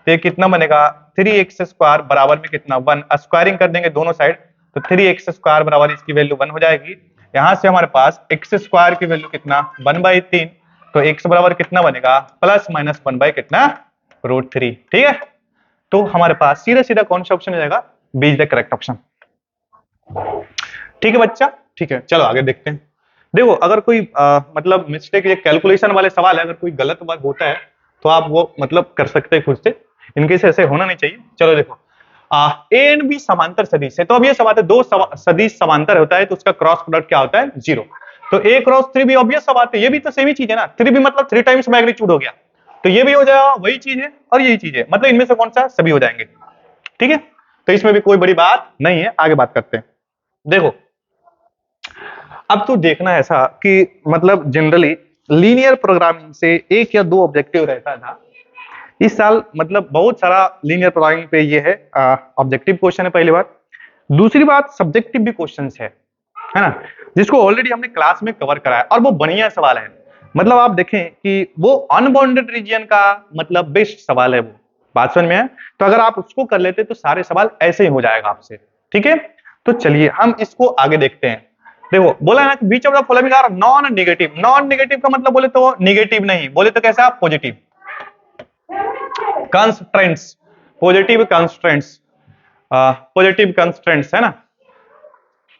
तो ये कितना बनेगा 3x स्क्वायर बराबर में कितना 1, स्क्वायरिंग कर देंगे दोनों साइड, तो 3x स्क्वायर बराबर इसकी वैल्यू 1 हो जाएगी। यहां से हमारे पास x स्क्वायर की वैल्यू कितना 1/3, तो x बराबर कितना बनेगा ±1 बाई कितना √3। ठीक है, तो हमारे पास सीधा सीधा कौन सा ऑप्शन हो जाएगा, B is the correct option. ठीक है बच्चा, ठीक है, चलो आगे देखते हैं। देखो अगर कोई मतलब मिस्टेक, ये कैलकुलेशन वाले सवाल है, अगर कोई गलत बात होता है तो आप वो मतलब कर सकते हैं खुद से, इनके से ऐसे होना नहीं चाहिए। चलो देखो ए एंड बी समांतर सदिश है, तो अब ये सवाल है दो सदिश समांतर होता है तो उसका क्रॉस प्रोडक्ट क्या होता है 0। तो a क्रॉस 3b ऑब्वियस सा बात है, ये भी तो सेम ही चीज है ना, 3b मतलब 3 टाइम्स मैग्नीट्यूड हो गया, तो ये भी हो जाएगा वही चीज है और यही चीज है, मतलब इनमें से कौन सा सभी हो जाएंगे। ठीक है, तो इसमें भी कोई बड़ी बात नहीं है, आगे बात करते हैं। देखो अब तो देखना ऐसा कि मतलब जनरली लीनियर प्रोग्रामिंग से 1 या 2 ऑब्जेक्टिव रहता था। इस साल मतलब बहुत सारा लीनियर प्रोग्रामिंग पे ये है ऑब्जेक्टिव क्वेश्चन है पहली बात, दूसरी बात सब्जेक्टिव भी क्वेश्चंस है ना, जिसको ऑलरेडी हमने क्लास में कवर करा है और वो बढ़िया सवाल है। मतलब आप देखें कि वो अनबाउंडेड रीजन का मतलब बेस्ट सवाल है, वो बात समझ में है। तो अगर आप उसको कर लेते तो सारे सवाल ऐसे ही हो जाएगा आपसे। ठीक है, तो चलिए हम इसको आगे देखते हैं। देखो बोला है ना which of the following are non negative, non negative का मतलब बोले तो नेगेटिव नहीं, बोले तो कैसा positive constraints, positive constraints, positive constraints है ना।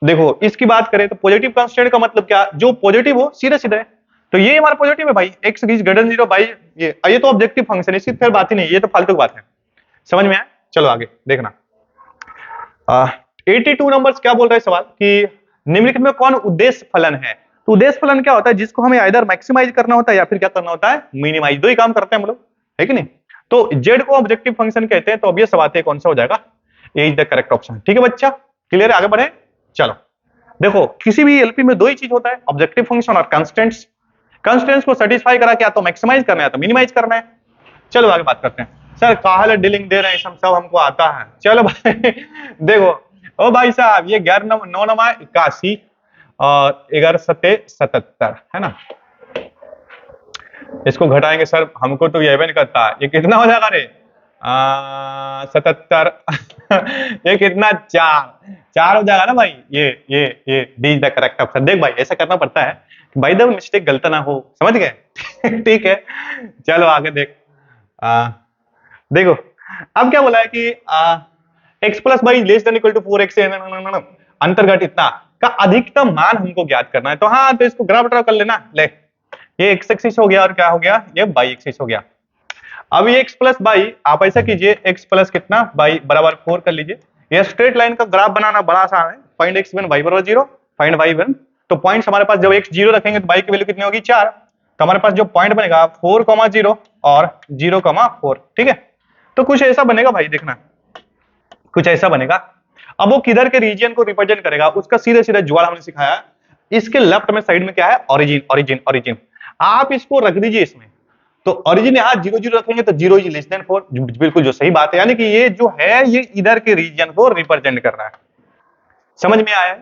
देखो इसकी बात करें तो पॉजिटिव कंस्ट्रेंट का मतलब क्या, जो पॉजिटिव हो सीधे सीधे, तो ये हमारा पॉजिटिव है भाई, x इज ग्रेटर देन 0 भाई, ये तो ऑब्जेक्टिव फंक्शन है, इसकी फिर बात ही नहीं, ये तो फालतू की बात है। समझ में आया, चलो आगे देखना। 82 नंबर्स क्या बोल रहा है सवाल कि निम्नलिखित में कौन उद्देश्य फलन है। तो उद्देश्य फलन क्या होता है, जिसको हमें आइदर मैक्सिमाइज करना होता है या फिर क्या करना होता है मिनिमाइज, दो ही काम करते हैं हम लोग, है कि नहीं। तो z को ऑब्जेक्टिव फंक्शन कहते हैं, तो ऑब्वियस बात है कौन सा हो जाएगा, ए इज द करेक्ट ऑप्शन। ठीक है बच्चा, क्लियर है, आगे बढ़े। चलो देखो किसी भी एलपी में दो ही चीज होता है, ऑब्जेक्टिव फंक्शन और कंस्टेंट्स। कंस्टेंट्स को सेटिस्फाई करा के या तो मैक्सिमाइज करना है या तो मिनिमाइज करना है। चलो आगे बात करते हैं। सर काहल डीलिंग दे रहे हैं, सब हमको आता है। चलो भाई देखो, ओ भाई साहब ये 11 9 नमा 81 और 11 सत्ते 77 है ना। इसको घटाएंगे सर, हमको तो ये नहीं करता, ये कितना हो जाएगा रे? 77 ये कितना, 4 4 हो जाएगा ना भाई। ये D is the correct option. देख भाई ऐसा करना पड़ता है भाई, द मिस्टेक गलत ना हो, समझ गए ठीक है। चलो आगे देख, देखो अब क्या बोला है कि x plus by less than equal to 4x अंतर्गत इतना का अधिकतम मान हमको ज्ञात करना है। तो हाँ, तो इसको ग्राफ ड्रा कर लेना। ले ये x एक्सिस हो गया और क्या हो गया, ये y एक्सिस हो गया। अब ये x प्लस बाई, आप ऐसा कीजिए x प्लस कितना बाई बराबर 4 कर लीजिए। ये स्ट्रेट लाइन का ग्राफ बनाना बड़ा आसान है। फाइंड x वन y बराबर 0, फाइंड y वन। तो पॉइंट्स हमारे पास जब x 0 रखेंगे तो y की वैल्यू कितनी होगी, 4। तो हमारे पास जो पॉइंट बनेगा 4,0 और 0,4, ठीक है। तो कुछ ऐसा बनेगा भाई, देखना कुछ ऐसा बनेगा। अब वो किधर के रीजन को रिप्रेजेंट करेगा, उसका सीधे सीधे जुगाड़ हमने सिखाया। इसके लेफ्ट में साइड में क्या है, ओरिजिन ओरिजिन ओरिजिन। आप इसको रख दीजिए इसमें, तो ओरिजिन यहां 0 0 रखेंगे तो 0 इज लेस देन 4, बिल्कुल जो सही बात है। यानी कि ये जो है ये इधर के रीजन को रिप्रेजेंट कर रहा है। समझ में आया?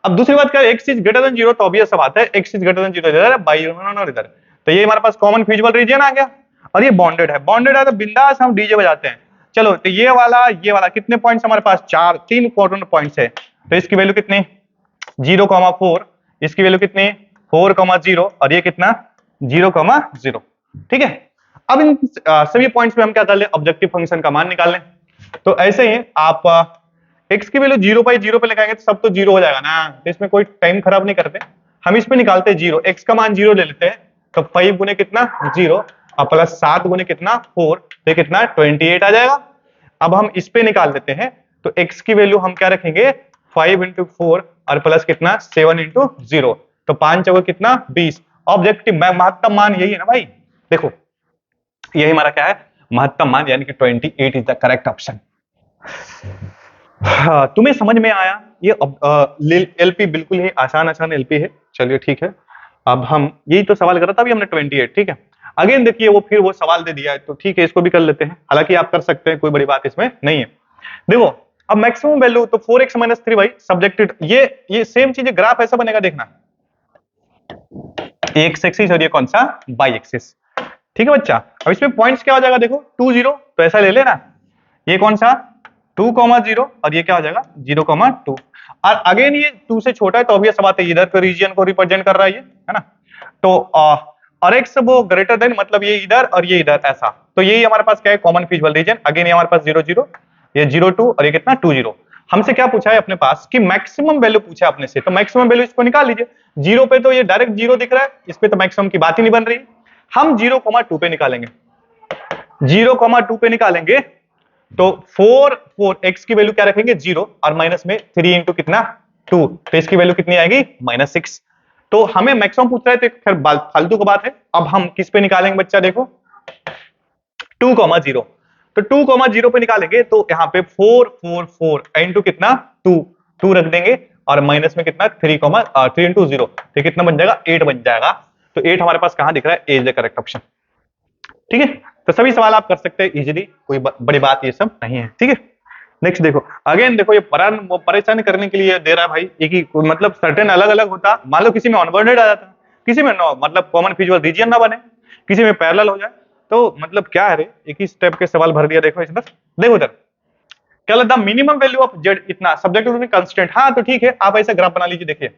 अब दूसरी बात क्या, x इज ग्रेटर देन 0, तो ऑब्वियस सा बात है x इज ग्रेटर देन 0 इधर है, बाई इधर। तो ये हमारे पास कॉमन फ्यूजिबल रीजन आ गया और ये बॉन्डेड है। बॉन्डेड है तो बिंदास हम डीजे बजाते हैं। चलो तो ये वाला कितने पॉइंट्स हमारे पास, 4, 3 इंपॉर्टेंट पॉइंट्स है। तो इसकी वैल्यू कितनी, 0,4, इसकी वैल्यू कितनी 4,0 और ये कितना 0,0, ठीक है। अब इन सभी पॉइंट्स पे हम क्या कर ले, ऑब्जेक्टिव फंक्शन का मान निकाल लें। तो ऐसे ही आप x की वैल्यू 0/0 पे लगाएंगे तो सब तो 0 हो जाएगा ना, तो इसमें कोई टाइम खराब नहीं करते, हम इस पे निकालते 0, x का मान 0 ले लेते हैं। तो 5 गुने कितना 0 और प्लस 7 गुने कितना 4, तो कितना 28 आ जाएगा। अब हम इस पे निकाल लेते हैं, तो x की वैल्यू हम क्या रखेंगे 5 इंटू 4 और प्लस कितना 7 इंटू 0, तो 5 चौके कितना 20। ऑब्जेक्टिव महत्तम मान यही है ना भाई, देखो यही हमारा क्या है महत्तम मान, यानी कि 28 इज द करेक्ट ऑप्शन। तुम्हें समझ में आया? ये एलपी बिल्कुल ही आसान एलपी है। चलिए ठीक है, अब हम यही तो सवाल कर रहा था अभी हमने 28, ठीक है। अगेन देखिए वो फिर वो सवाल दे दिया है, तो ठीक है इसको भी कर लेते हैं, हालांकि आप कर सकते हैं, कोई बड़ी बात इसमें नहीं है। देखो अब मैक्सिमम वैल्यू तो 4x - 3y सब्जेक्टेड, ये सेम चीज ग्राफ ऐसा बनेगा, देखना एक्स एक्सिस और ये कौन सा वाई एक्सिस, ठीक है बच्चा। अब इसमें पॉइंट्स क्या हो जाएगा, देखो 2 0, तो ऐसा ले लेना, ये कौन सा 2,0 और ये क्या हो जाएगा 0,2। और अगेन ये 2 से छोटा है तो ऑब्वियस बात है इधर के रीजन को रिप्रेजेंट कर रहा है ये, है ना। तो और एक्स वो ग्रेटर देन, मतलब ये इधर और ये इधर ऐसा, तो यही हमारे पास क्या है कॉमन फ्यूजिबल रीजन। अगेन ये हमारे पास 0 0, ये 0 2 और ये कितना 2 0। हमसे क्या पूछा है अपने पास कि मैक्सिमम वैल्यू पूछा है अपने से, तो मैक्सिमम वैल्यू इसको निकाल लीजिए। 0 पे तो ये डायरेक्ट 0 दिख रहा है, इस पे तो मैक्सिमम की बात ही नहीं बन रही। हम 0,2 पे निकालेंगे, 0,2 पे निकालेंगे तो 4 x की वैल्यू क्या रखेंगे 0 और माइनस में 3 इंटू कितना 2, तो इसकी वैल्यू कितनी आएगी -6। तो हमें मैक्सिमम पूछ रहा है तो फिर फालतू की बात है। अब हम किस पे निकालेंगे बच्चा, देखो 2,0, तो 2,0 पे निकालेंगे तो यहाँ पे 4 4 4 इंटू कितना 2 2 रख देंगे और माइनस में कितना 3 इंटू 0, तो कितना बन जाएगा 8 बन जाएगा। तो 8 हमारे पास कहां दिख रहा है, ए इज द करेक्ट ऑप्शन, ठीक है। तो सभी सवाल आप कर सकते हैं इजीली, कोई बड़ी बात ये सब नहीं है, ठीक है। नेक्स्ट देखो, अगेन देखो ये परेशान करने के लिए दे रहा है भाई, एक ही मतलब सर्टेन अलग अलग होता, मान लो किसी में अनबॉन्डेड आ जाता, किसी में नो मतलब कॉमन फ्यूजिबल रीजन ना बने, किसी में पैरेलल हो जाए, तो मतलब क्या है रे, एक ही स्टेप के सवाल भर दिया। देखो इधर देखो, इधर क्या लगता है मिनिमम वैल्यू ऑफ जेड इतना सब्जेक्ट टू कांस्टेंट। हाँ तो ठीक है, आप ऐसा ग्राफ बना लीजिए, देखिए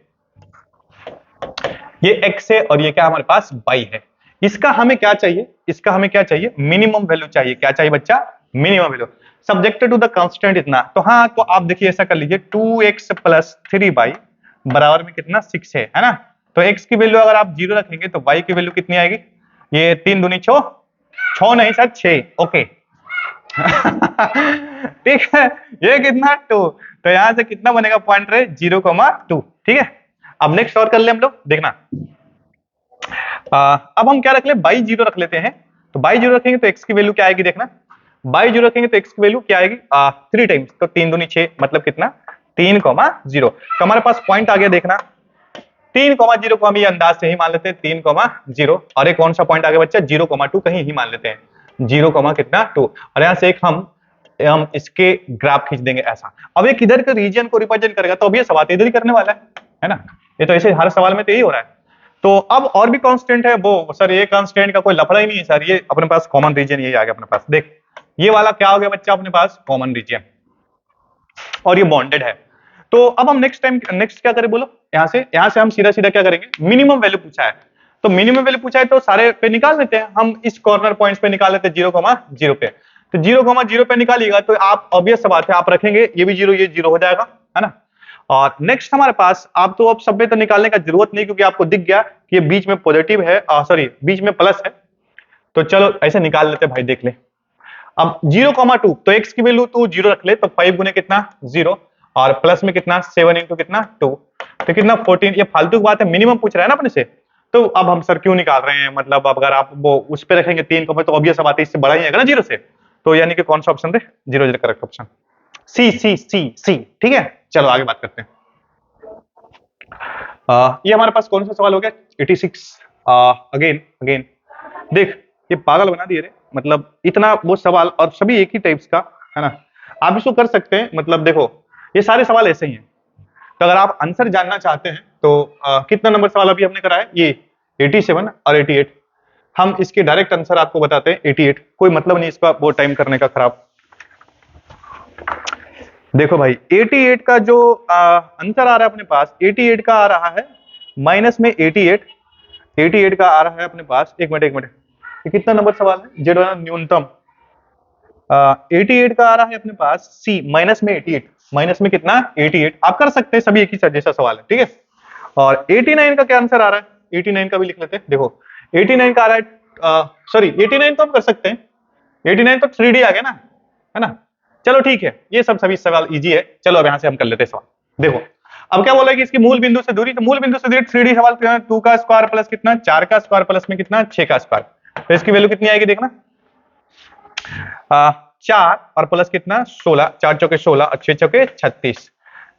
ये x है और ये क्या हमारे पास y है। इसका हमें क्या चाहिए, इसका हमें क्या चाहिए मिनिमम वैल्यू चाहिए। क्या चाहिए बच्चा, minimum value subjected to the constant इतना। तो हाँ, तो आप देखिए ऐसा कर लीजिए 2x + 3y बराबर में कितना 6 है ना। तो x की वैल्यू अगर आप 0 रखेंगे तो y की वैल्यू कितनी आएगी, ये 3 दूनी 6 6 नहीं सर 6, ओके ठीक है। ये कितना 2, तो यहां से कितना बनेगा पॉइंट रे 0,2, ठीक है। अब नेक्स्ट और कर ले हम लोग, देखना अब हम क्या रख ले बाई 0 रख लेते हैं। तो बाई 0 रखेंगे तो x की वैल्यू क्या आएगी, देखना बाई 0 रखेंगे तो x की वैल्यू क्या आएगी 3 टाइम्स, तो 3 दूनी 6 मतलब कितना 3,0 तो हमारे पास पॉइंट आ गया देखना 3,0 को हम ये अंदाज से ही मान लेते हैं 3,0 और एक कौन सा पॉइंट आ गया बच्चा 0,2 कहीं ही मान लेते हैं 0, कितना 2 और यहाँ से एक हम इसके ग्राफ खींच देंगे ऐसा। अब ये किधर के रीजन को रिप्रेजेंट करेगा तो अब ये सवाल इधर ही करने वाला है ना। ये तो ऐसे हर सवाल में तो यही हो रहा है। तो अब और भी कांस्टेंट है वो सर ये कांस्टेंट का कोई लफड़ा ही नहीं है सर, ये अपने पास कॉमन रीजन यही आ गया अपने पास। देख ये वाला क्या हो गया बच्चा अपने पास कॉमन रीजन और ये बॉन्डेड है। तो अब हम नेक्स्ट क्या करें बोलो, यहां से हम सीधा सीधा क्या करेंगे, मिनिमम वैल्यू पूछा है तो मिनिमम वैल्यू पूछा है तो सारे पे निकाल लेते हैं हम, इस कॉर्नर पॉइंट्स पे निकाल लेते हैं 0,0 पे। तो 0,0 पे निकालिएगा तो आप ऑब्वियस सा बात है आप रखेंगे ये भी 0 ये 0 हो जाएगा है ना। और नेक्स्ट हमारे पास आप तो अब सब में तो निकालने का जरूरत नहीं क्योंकि आपको दिख गया कि ये बीच में पॉजिटिव है सॉरी बीच में प्लस है। तो चलो ऐसे निकाल लेते भाई, देख ले। अब 0,2 तो x की वैल्यू तू 0 रख ले तो 5 गुने कितना 0 और प्लस में कितना 7 इंटू कितना 2 तो कितना 14। ये फालतू की बात है, मिनिमम पूछ रहा है ना अपने से। तो अब हम सर क्यों निकाल रहे हैं, मतलब अगर आप वो उस पे रखेंगे 3 को तो ऑब्वियस बात है इससे बड़ा ही है ना 0 से। तो यानी कि कौन सा ऑप्शन थे 0 0 करेक्ट ऑप्शन सी। ठीक है चलो आगे बात करते हैं। ये हमारे पास कौन सा सवाल हो गया 86। अगेन देख ये पागल बना दिए रे, मतलब इतना वो सवाल और सभी एक ही टाइप्स का है ना। आप इसको कर सकते हैं, मतलब देखो ये सारे सवाल ऐसे ही हैं। तो अगर आप आंसर जानना चाहते हैं तो कितना नंबर सवाल अभी हमने करा है ये 87 और 88। हम इसके डायरेक्ट आंसर आपको बताते हैं 88, कोई मतलब नहीं इसका वो टाइम करने का खराब। देखो भाई 88 का जो आंसर आ रहा है अपने पास 88 का आ रहा है माइनस में 88 का आ रहा है अपने पास। एक मिनट ये कितना नंबर सवाल है जेड न्यूनतम 88 का आ रहा है अपने पास सी माइनस में 88, माइनस में कितना 88। आप कर सकते हैं सभी एक ही जैसा सवाल है ठीक है। और 89 का क्या आंसर आ रहा है 89 का भी लिख लेते हैं। देखो 89 का आ रहा है सॉरी 89 तो हम कर सकते हैं, 89 तो 3D आ गया ना है ना। चलो ठीक है ये सब सभी सवाल इजी है। चलो अब यहां से हम कर लेते हैं सवाल। देखो अब क्या बोला है कि इसकी मूल बिंदु से दूरी, तो मूल बिंदु से दूरी 3D सवाल 2 का स्क्वायर प्लस कितना 4 का स्क्वायर प्लस में कितना 6 का स्क्वायर। तो इसकी वैल्यू कितनी आएगी देखना 4 और प्लस कितना 16, 4 चौके 16 और 6 चौके 36,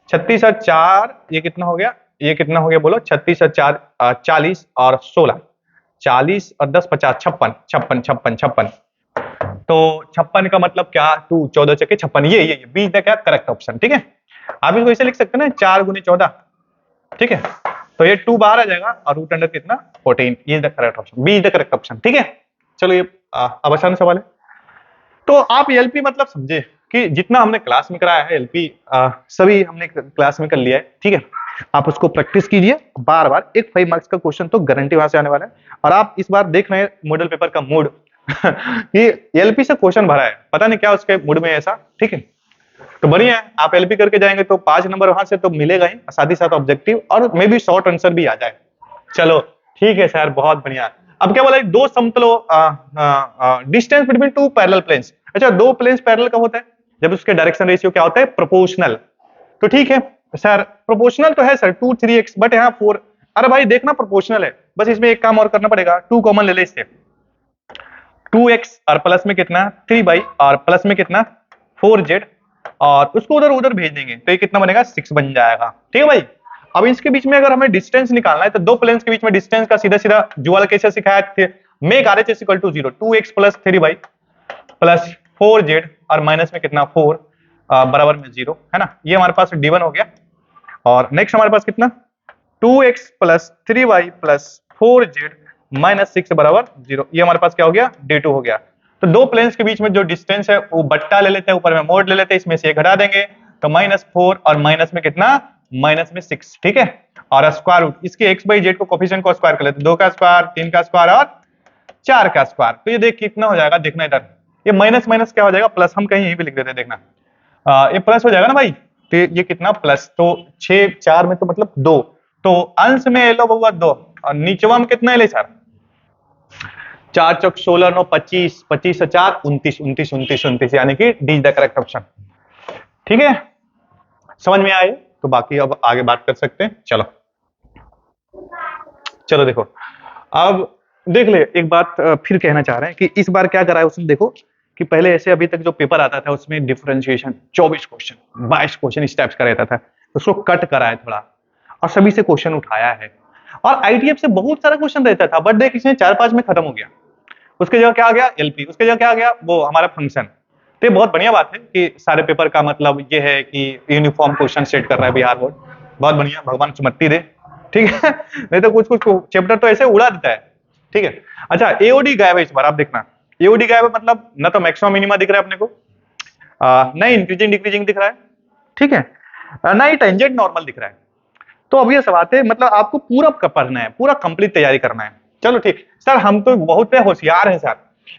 36 और 4 ये कितना हो गया, ये कितना हो गया बोलो 36 और 4 40 और 16 40 और 10 50 56। तो 56 का मतलब क्या 2 14 चौके 56, ये बी इज द क्या करेक्ट ऑप्शन। ठीक है आप इसको ऐसे लिख सकते हैं ना 4 गुने 14 ठीक है। तो ये 2 बाहर आ जाएगा और रूट अंडर कितना 14, ये the correct option, B is the correct option. ठीक है चलो ये अब आसान सवाल है। तो आप एलपी मतलब समझे कि जितना हमने क्लास में कराया है एलपी सभी हमने क्लास में कर लिया है ठीक है। आप उसको प्रैक्टिस कीजिए बार बार, एक 5 मार्क्स का क्वेश्चन तो गारंटी वहां से आने वाला है। और आप इस बार देख रहे हैं मॉडल पेपर का मूड कि एलपी से क्वेश्चन भरा है, पता नहीं क्या उसके मूड में ऐसा ठीक है। तो बढ़िया है आप एलपी करके जाएंगे तो 5 नंबर वहां से तो मिलेगा ही, साथ ही साथ ऑब्जेक्टिव और मे बी शॉर्ट आंसर भी आ जाए। चलो ठीक है सर बहुत बढ़िया। अब क्या बोला दो समतलों डिस्टेंस बिटवीन 2 पैरेलल प्लेन्स। अच्छा 2 प्लेन्स पैरेलल कब होता है जब उसके डायरेक्शन रेशियो क्या होता है प्रोपोर्शनल। तो ठीक है सर प्रोपोर्शनल तो है सर 2 3x बट यहाँ 4। अरे भाई देखना प्रोपोर्शनल है, बस इसमें एक काम और करना पड़ेगा 2 कॉमन ले ले इससे 2x और प्लस में कितना 3y और प्लस में कितना 4z और उसको उधर उधर भेज देंगे तो ये कितना बनेगा 6 बन जाएगा। ठीक है भाई। अब इसके बीच में अगर हमें डिस्टेंस निकालना है तो दो प्लेन्स के बीच में डिस्टेंस का सीधा सीधा जो वाला कैसे सिखाया थे make RHS equal to 0 2x plus 3y plus 4z और माइनस में कितना 4 बराबर में 0 है ना। ये हमारे पास d1 हो गया। और नेक्स्ट हमारे पास कितना 2x plus 3y plus 4z minus 6 बराबर 0, ये हमारे पास क्या हो गया d2 हो गया। तो दो प्लेन्स के बीच में जो डिस्टेंस है वो बट्टा ले लेते हैं, ऊपर में मोड ले लेते हैं, इसमें से घटा देंगे तो -4 और माइनस में कितना माइनस में 6 ठीक है। और स्क्वायर रूट इसके x बाई जेड को कोफिशिएंट को स्क्वायर कर लेते हैं 2 का स्क्वायर 3 का स्क्वायर और 4 का स्क्वायर। तो ये देख कितना हो जाएगा देखना इधर, ये माइनस माइनस क्या हो जाएगा प्लस, हम कहीं यहीं भी लिख देते हैं देखना ये प्लस हो जाएगा ना भाई। तो ये कितना प्लस, तो 6 4 में तो मतलब 2, तो अंश में लो बउआ 2 और नीचवा में कितना ले सर 4 चौक 16 9 25 25 से 4 29 29 29 29 यानी कि D is the correct option. ठीक है समझ में आए तो बाकी अब आगे बात कर सकते हैं। चलो देखो अब देख ले एक बात फिर कहना चाह रहे हैं कि इस बार क्या करा है उसने। देखो कि पहले ऐसे अभी तक जो पेपर आता था उसमें डिफरेंशिएशन 24 क्वेश्चन 22 क्वेश्चन इस टाइप्स का रहता था, उसको कट करा है थोड़ा और सभी से क्वेश्चन उठाया है। और आईटीएफ से बहुत सारा क्वेश्चन रहता था, बट देख इसमें 4-5 में खत्म हो गया। उसके जगह क्या आ गया, एलपी, उसके जगह क्या आ गया, वो हमारा फंक्शन। तो ये बहुत बढ़िया बात है कि सारे पेपर का मतलब ये है कि यूनिफॉर्म क्वेश्चन सेट कर रहा है बिहार बोर्ड। बहुत बढ़िया, भगवान सुमति दे, ठीक है। नहीं तो कुछ कुछ चैप्टर तो ऐसे उड़ा देता है, ठीक है। अच्छा, एओडी गायब है इस बार, आप देखना एओडी गायब है, मतलब ना तो मैक्सिमम मिनिमा दिख रहा है अपने को, ना इंक्रीजिंग डिक्रीजिंग दिख रहा है, ठीक है, ना ही टेंजेंट नॉर्मल दिख रहा है। तो अब ये सब आते, मतलब आपको पूरा पढ़ना है, पूरा कंप्लीट तैयारी करना है। चलो ठीक सर, हम तो बहुत होशियार हैं सर,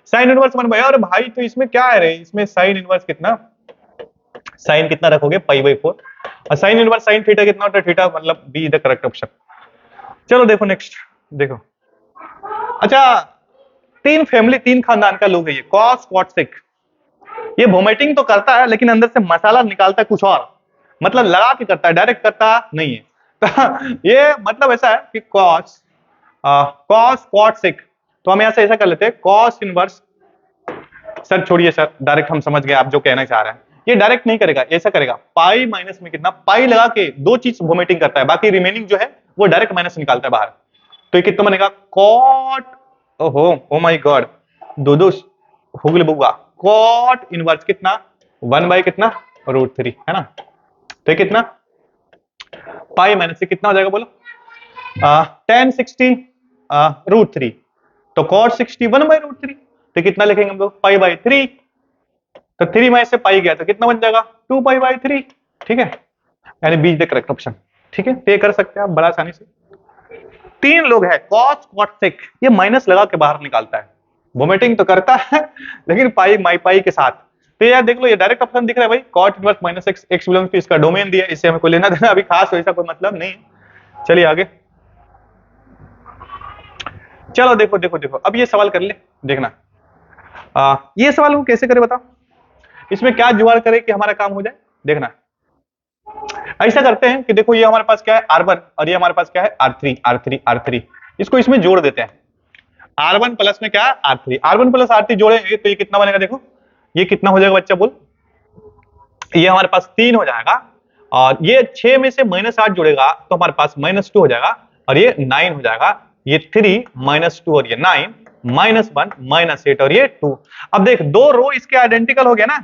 साइन इनवर्स वन भाई। और भाई तो इसमें क्या है रे, इसमें साइन इनवर्स कितना, साइन कितना रखोगे, π/4, और साइन इनवर्स साइन थीटा कितना होता है, थीटा, मतलब बी द करेक्ट ऑप्शन। चलो देखो नेक्स्ट, देखो अच्छा, तीन खानदान का लोग है ये, कॉस कॉट सेक। ये वोमिटिंग तो करता है लेकिन अंदर से मसाला निकालता है कुछ और, मतलब लगा के करता है, डायरेक्ट करता नहीं है। तो ये मतलब ऐसा है कि कॉस कॉट सेक, तो हम यहां से ऐसा कर लेते हैं, कॉस इनवर्स, सर छोड़िए सर, डायरेक्ट हम समझ गए आप जो कहना चाह रहे हैं। ये डायरेक्ट नहीं करेगा, ऐसा करेगा, पाई माइनस में कितना, पाई लगा के दो चीज वोमिटिंग करता है, बाकी रिमेनिंग जो है वो डायरेक्ट माइनस निकालता है बाहर। तो ये कितना बनेगा, कॉट, ओहो ओ माय गॉड, दो हो गए बुआ, कॉट इनवर्स कितना, 1 कितना, √3, है ना। तो ये कितना, पाई माइनस से कितना हो जाएगा बोलो, tan 60 √3, तो cot 60 1/√3, तो कितना लिखेंगे हम लोग, π/3, तो 3 में से पाई गया तो कितना बन जाएगा, 2π/3, ठीक है, यानी बी द करेक्ट ऑप्शन, ठीक है। पे कर सकते हैं आप बड़ा आसानी से। तीन लोग हैं, cos cot sec, ये माइनस लगा के बाहर निकालता है, वोमिटिंग तो करता है लेकिन पाई माई पाई के साथ। तो यार देख लो, ये डायरेक्ट ऑप्शन दिख रहा है भाई, cot inverse minus x, x belongs to इसका डोमेन दिया, इससे हमें कोई लेना देना अभी खास वैसा कोई मतलब नहीं है। चलिए आगे, चलो देखो देखो देखो, अब ये सवाल कर ले, देखना ये सवाल को कैसे करे बताओ, इसमें क्या जुगाड़ करे कि हमारा काम हो जाए, देखना। ऐसा करते हैं कि देखो ये हमारे पास क्या है, R1, और ये हमारे पास क्या है, R3, इसको इसमें जोड़ देते हैं। R1 प्लस में क्या है, R1 प्लस R3 जोड़ेंगे तो ये कितना बनेगा, देखो ये कितना हो जाएगा बच्चा बोल, ये हमारे पास 3 हो जाएगा, और ये 6 में से -8 जुड़ेगा तो हमारे पास -2 हो जाएगा, और ये 9 हो जाएगा, ये 3 -2 और ये 9 -1 -8 और ये 2। अब देख दो रो इसके आइडेंटिकल हो गया ना,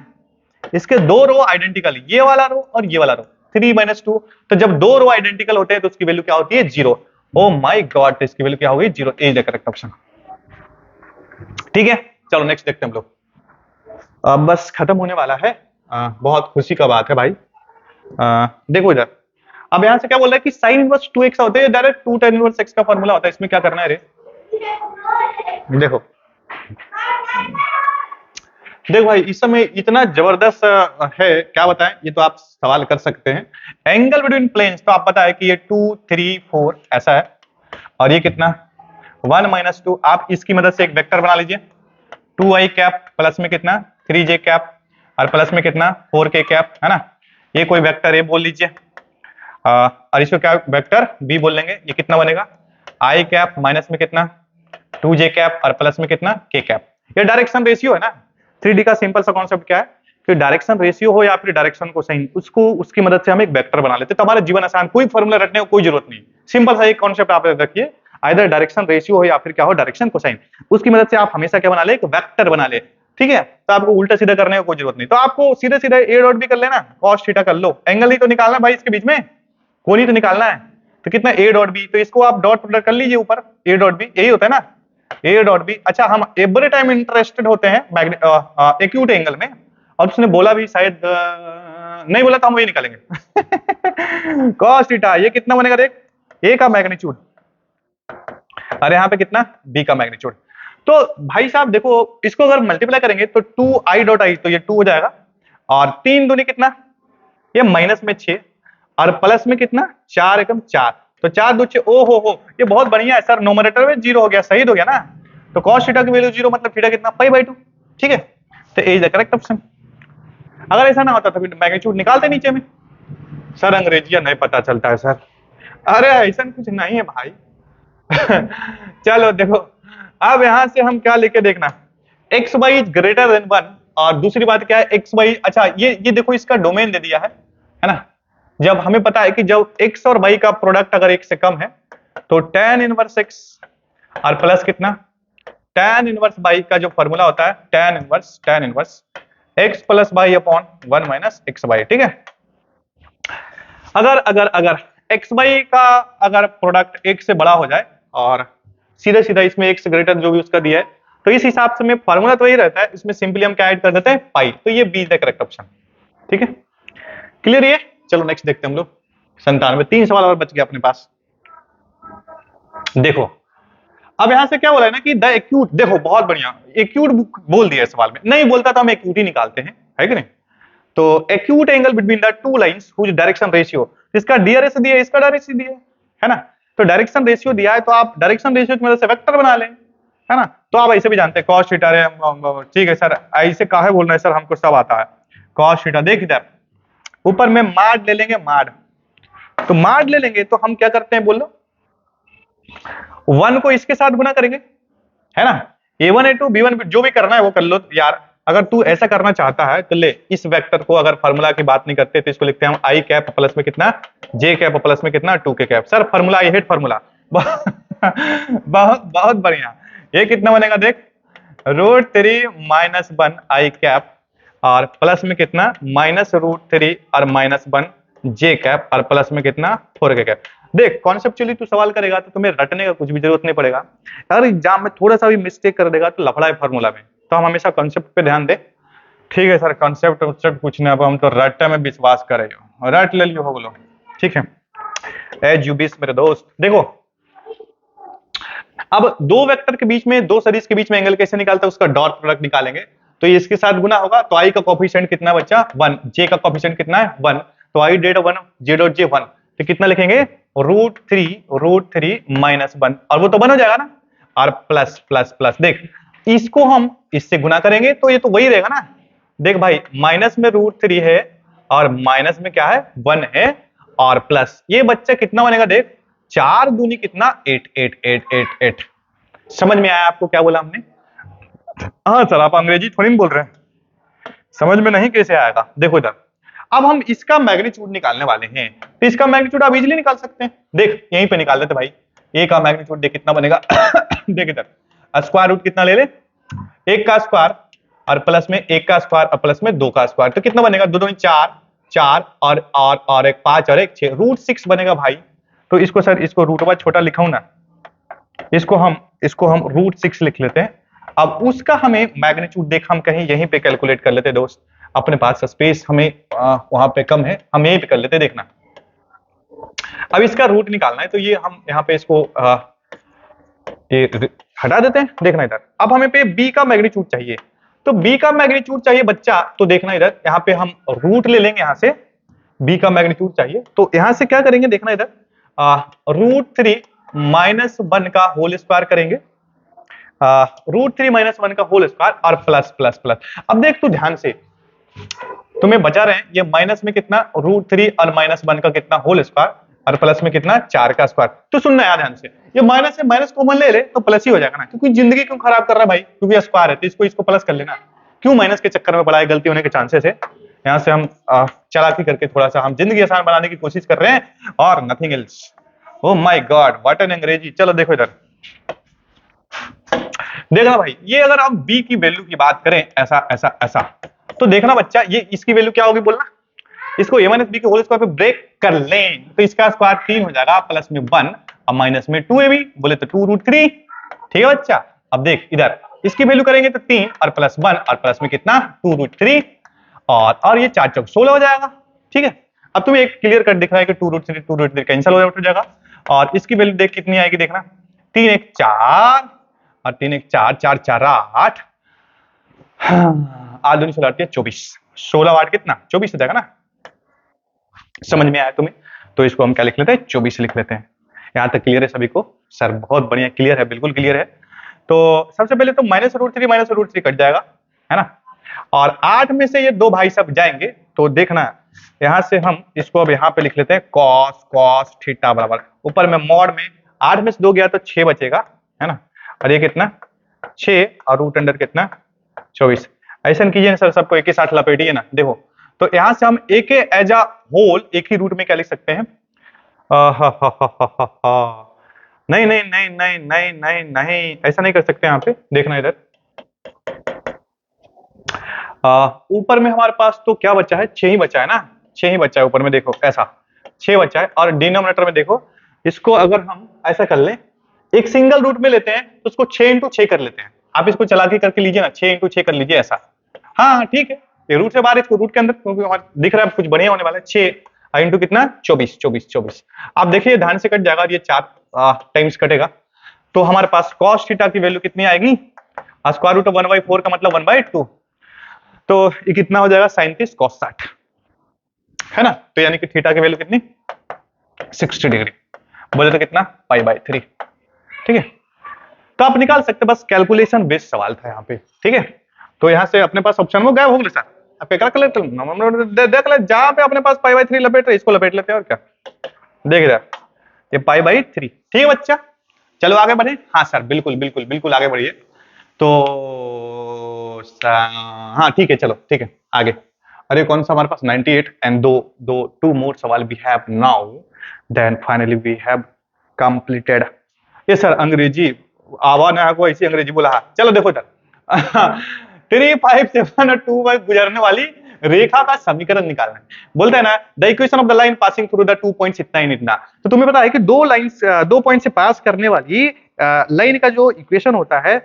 इसके दो रो आइडेंटिकल, ये वाला रो और ये वाला रो, 3 -2, तो जब दो रो आइडेंटिकल होते हैं तो उसकी वैल्यू क्या होती है, 0। ओ माय गॉड, तो इसकी वैल्यू क्या होगी, 0, ए द करेक्ट ऑप्शन, ठीक है। चलो नेक्स्ट देखते हैं हम लोग, अब बस खत्म होने वाला है, बहुत खुशी का बात है भाई। देखो इधर, अब यहां से क्या बोल रहा है कि साइन इनवर्स 2x होता है, डायरेक्ट 2 tan इनवर्स x का फॉर्मूला होता है, इसमें क्या करना है रे, देखो देखो भाई, इस समय इतना जबरदस्त है, क्या बताएं, ये तो आप सवाल कर सकते हैं। एंगल बिटवीन प्लेन्स, तो आप पता है कि ये 2 3 4 ऐसा है, और ये कितना 1 -2, आप इसकी मदद से एक वेक्टर बना लीजिए, 2i कैप प्लस में कितना 3j कैप, और प्लस में कितना 4k कैप, है ना। ये कोई वेक्टर ए बोल लीजिए, और इसको क्या वेक्टर बी बोल लेंगे। ये कितना बनेगा, i कैप माइनस में कितना 2j कैप, और प्लस में कितना k कैप। ये डायरेक्शन रेशियो है ना, 3D का सिंपल सा कॉन्सेप्ट क्या है कि डायरेक्शन रेशियो हो या फिर डायरेक्शन कोसाइन, उसको उसकी मदद से हम एक वेक्टर बना लेते हैं, तो हमारा जीवन आसान, कोई फॉर्मूला रटने की कोई जरूरत नहीं, सिंपल सा एक कॉन्सेप्ट आप याद रखिए, आइदर डायरेक्शन रेशियो हो या फिर क्या हो डायरेक्शन कोसाइन, उसकी मदद से आप हमेशा क्या बना ले, एक वेक्टर बना ले, ठीक है। तो आपको उल्टा सीधा करने की कोई जरूरत नहीं, तो आपको सीधे सीधे ए डॉट भी कर लेना, कॉस थीटा कर लो, एंगल ही तो निकालना भाई इसके बीच में, कोण ही तो निकालना है, तो कितना ए डॉट बी, तो इसको आप डॉट प्रोडक्ट कर लीजिए ऊपर, ए डॉट बी यही होता है ना, ए डॉट बी। अच्छा, हम एवरी टाइम इंटरेस्टेड होते हैं एक्यूट एंगल में, और उसने बोला भी शायद नहीं बोला तो हम वही निकालेंगे कॉस थीटा, ये कितना बनेगा देख, ए का मैग्नीट्यूड, अरे यहाँ पे कितना बी का मैग्नीट्यूड। तो भाई साहब देखो, इसको अगर मल्टीप्लाई करेंगे तो 2i डॉट आई, तो ये 2 हो जाएगा, और 3 दूनी कितना, ये माइनस में 6, और प्लस में कितना 4 एकम 4, तो 4 2 6, ओ हो, ये बहुत बढ़िया है सर, नोमरेटर में 0 हो गया, सही हो गया ना। तो cos थीटा की वैल्यू 0, मतलब थीटा कितना π/2, ठीक है। तो ए इज द करेक्ट ऑप्शन। अगर ऐसा ना होता तो फिर मैग्नीट्यूड निकालते नीचे में, सर अंग्रेजिया नहीं पता चलता है सर, अरे ऐसा कुछ नहीं है भाई चलो देखो, अब यहां से हम क्या लेके देखना, x y is greater than 1, और दूसरी बात क्या है, एक्स वाई, अच्छा ये देखो इसका डोमेन दे दिया है ना। जब हमें पता है कि जब एक्स और वाई का प्रोडक्ट अगर एक से कम है तो tan इनवर्स एक्स और प्लस कितना tan इनवर्स वाई का जो फॉर्मूला होता है tan inverse x plus y upon 1 minus x y. ठीक है, अगर अगर अगर एक्स वाई का अगर प्रोडक्ट एक से बड़ा हो जाए और सीधा सीधा इसमें एक से ग्रेटर जो भी उसका दिया है, तो इस हिसाब से में फॉर्मूला तो यही रहता है, इसमें सिंपली हम क्या ऐड कर देते हैं पाई, तो ये बी द करेक्ट ऑप्शन। ठीक है, क्लियर ये। चलो नेक्स्ट देखते हैं हम लोग 97, 3 सवाल और बच गया अपने पास। देखो अब यहां से क्या बोला है ना कि द एक्यूट, देखो बहुत बढ़िया, एक्यूट बोल दिया सवाल में, नहीं बोलता तो हम एक्यूट ही निकालते हैं, है कि नहीं। तो acute angle between the two lines whose direction ratio, इसका डीआरएस दिया है, इसका डायरेक्स दिया है ना। तो डायरेक्शन रेशियो दिया है तो आप डायरेक्शन रेशियो की मदद से वेक्टर बना लें, है ना। तो आप ऐसे भी जानते हैं cos थीटा, ठीक है सर ऐसे काहे बोल रहे हैं सर, हमको सब आता है। cos थीटा, देख इधर ऊपर में माड ले लेंगे, माड, तो माड ले लेंगे तो हम क्या करते हैं बोलो, 1 को इसके साथ गुना करेंगे, है ना। a1 a2 b1 जो भी करना है वो कर लो यार। अगर तू ऐसा करना चाहता है तो ले इस वेक्टर को, अगर फार्मूला की बात नहीं करते तो इसको लिखते हैं हम आई कैप प्लस में कितना जे कैप प्लस में कितना 2k कैप। सर फार्मूला, ये हेड फार्मूला बहुत बहुत बढ़िया। ये कितना बनेगा देख, √3 माइनस 1 आई कैप और प्लस में कितना -√3 और -1 जे कैप और प्लस में कितना 4k कैप। देख कॉन्सेप्चुअली तू सवाल करेगा तो तुम्हें रटने का कुछ भी जरूरत नहीं पड़ेगा। अगर एग्जाम में थोड़ा सा भी मिस्टेक कर देगा तो लफड़ा है फार्मूला में, तो हम हमेशा कॉन्सेप्ट पे ध्यान दे। ठीक है सर, कॉन्सेप्ट कुछ नहीं, अब हम तो रट्टे में विश्वास करे, रट ले लियो हो बोलो। ठीक है, एज यू विश मेरे दोस्त। देखो अब दो वेक्टर के बीच में, दो सदिश के बीच में एंगल कैसे निकालते हैं, उसका डॉट प्रोडक्ट निकालेंगे। तो ये इसके साथ गुना होगा, तो आई का कोफिशिएंट कितना बच्चा 1, जे का कोफिशिएंट कितना है 1, तो I did 1, J dot J 1, तो कितना लिखेंगे √3 माइनस 1, और वो तो 1 हो जाएगा ना, और प्लस प्लस प्लस। देख इसको हम इससे गुना करेंगे तो ये तो वही रहेगा ना। देख भाई माइनस में √3 है और माइनस में क्या है 1 है, और प्लस ये बच्चा कितना बनेगा देख 4 दूनी कितना 8 8 8 8 8। समझ में आया आपको क्या बोला हमने? हाँ सर, आप अंग्रेजी थोड़ी नहीं बोल रहे हैं, समझ में नहीं कैसे आएगा। देखो इधर अब हम इसका मैग्नीट्यूड निकालने वाले हैं, तो इसका मैग्नीट्यूड आप इजीली निकाल सकते हैं। देख यहीं पे निकाल देते भाई, ए का मैग्नीट्यूड देख कितना बनेगा देख इधर स्क्वायर रूट कितना ले ले, 1 का स्क्वायर और प्लस में 1 का स्क्वायर और प्लस में 2 का स्क्वायर, तो कितना बनेगा 2 2 4 4 और एक 5 और एक 6, √6 बनेगा भाई। तो इसको सर, इसको रूट छोटा लिखाऊं ना, इसको हम √6 लिख लेते हैं। अब उसका हमें मैग्नीट्यूड देख हम कहीं यहीं पे कैलकुलेट कर लेते दोस्त, अपने पास स्पेस हमें वहां पे कम है, हम यहीं पे कर लेते। देखना अब इसका रूट निकालना है, तो ये हम यहाँ पे इसको ये हटा देते हैं। देखना इधर अब हमें पे b का मैग्नीट्यूड चाहिए, तो b का मैग्नीट्यूड चाहिए बच्चा, तो देखना इधर यहाँ पे हम रूट ले लेंगे, यहाँ से b का मैग्नीट्यूड चाहिए, तो यहाँ से क्या करेंगे देखना इधर √3 माइनस 1 का होल स्क्वायर करेंगे, √3 माइनस 1 का होल स्क्वायर और प्लस प्लस प्लस। अब देख तू ध्यान से, तुम्हें बचा रहे हैं ये माइनस में कितना √3 और -1 का कितना होल स्क्वायर और प्लस में कितना 4 का स्क्वायर। तो सुनना यार ध्यान से, ये माइनस से माइनस कॉमन ले ले तो प्लस ही हो जाएगा ना, क्योंकि जिंदगी क्यों खराब कर रहा है भाई, क्योंकि स्क्वायर है तो इसको प्लस कर लेना, क्यों माइनस के चक्कर में पड़ा है, गलती होने के चांसेस है। यहाँ से हम चालाकी करके थोड़ा सा हम जिंदगी आसान बनाने की कोशिश कर रहे हैं और nothing else. Oh my God what an अंग्रेजी। चलो देखो इधर, देखना भाई, ये अगर आप b की वैल्यू की बात करें ऐसा ऐसा ऐसा, तो देखना बच्चा ये इसकी वैल्यू क्या होगी बोलना, इसको a माइनस बी के होल स्क्वायर पे ब्रेक कर लें तो इसका स्क्वायर 3 हो जाएगा, प्लस में 1 और माइनस में 2ab बोले तो 2√3। ठीक है बच्चा, अब देख इधर इसकी वैल्यू करेंगे तो 3 और प्लस 1 और प्लस में कितना 2√3 और ये 4 चौक 16 हो जाएगा। ठीक है, अब तुम्हें एक क्लियर कट दिख रहा है कि 2√3 कैंसिल हो जाएगा, और इसकी वैल्यू देख कितनी आएगी देखना, 3 1 4 और 3 1 4 4 4 8, 8 दूनी 16 24, 16 8 कितना 24 हो जाएगा ना। समझ में आया तुम्हें? तो इसको हम क्या लिख लेते हैं 24 लिख लेते हैं। यहाँ तक क्लियर है सभी को? सर बहुत बढ़िया, क्लियर है, बिल्कुल क्लियर है। तो सबसे पहले तो -√3 कट जाएगा, है ना, और 8 में से ये दो भाई सब जाएंगे, तो देखना यहाँ से हम इसको अब यहाँ पे लिख लेते हैं cos थीटा बराबर, ऊपर में मॉड में 8 में से 2 गया तो 6 बचेगा, है ना, और ये कितना 6 और रूट अंडर कितना 24। ऐसा कीजिए ना सर, सबको एक ही साथ लपेटिए ना। देखो तो यहां से हम एक एज अ होल एक ही रूट में क्या लिख सकते हैं? नहीं नहीं नहीं नहीं नहीं नहीं नहीं, ऐसा नहीं कर सकते। यहाँ पे देखना इधर, ऊपर में हमारे पास तो क्या बचा है? 6 ही बचा है ना, 6 ही बचा है ऊपर में। देखो ऐसा 6 बचा है, और डिनोमिनेटर में देखो, इसको अगर हम ऐसा कर लें, एक सिंगल रूट में लेते हैं तो उसको 6 इंटू 6 कर लेते हैं। आप इसको चला के करके लीजिए ना, 6 इंटू 6 कर लीजिए ऐसा। हाँ ठीक है, ये रूट से बाहर, इसको रूट के अंदर, क्योंकि हमारा दिख रहा है कुछ बढ़िया होने वाला है। 6 इंटू कितना? 24 24 24। आप देखिए ध्यान से कट जाएगा, और ये 4 टाइम्स कटेगा, तो हमारे पास cos थीटा की वैल्यू कितनी आएगी? स्क्वायर रूट ऑफ 1/4 का मतलब 1/2, तो ये कितना हो जाएगा? 37 cos 60, है ना? तो यानी कि थीटा की वैल्यू कितनी? 60 डिग्री। बोले तो कितना? π/3। ठीक है, तो आप निकाल सकते, बस कैलकुलेशन बेस्ड सवाल था यहाँ पे। ठीक है, तो यहाँ से अपने पास ऑप्शन वो गायब हो गए सर। आप क्या कर लेते देख ले, जहां पे अपने पास π/3 लपेट रहे, इसको लपेट लेते हैं, और क्या। देख रहे ये π/3। ठीक है बच्चा, चलो आगे बढ़े। हाँ सर, बिल्कुल बिल्कुल बिल्कुल आगे बढ़िए। तो हाँ ठीक है, चलो ठीक है आगे। अरे कौन सा हमारे पास 98 एंड दो टू मोर सवाल we have now, then finally we have completed. ये सर अंग्रेजी आवाज ना को ऐसी अंग्रेजी बोला। चलो देखो इधर 3 5 7 और 2 बाय गुजरने वाली रेखा का समीकरण निकालना है। बोलते हैं ना, the equation of the line passing through the 2 points इतना इन इतना। तो तुम्हें पता है कि दो पॉइंट से पास करने वाली लाइन का जो इक्वेशन होता है,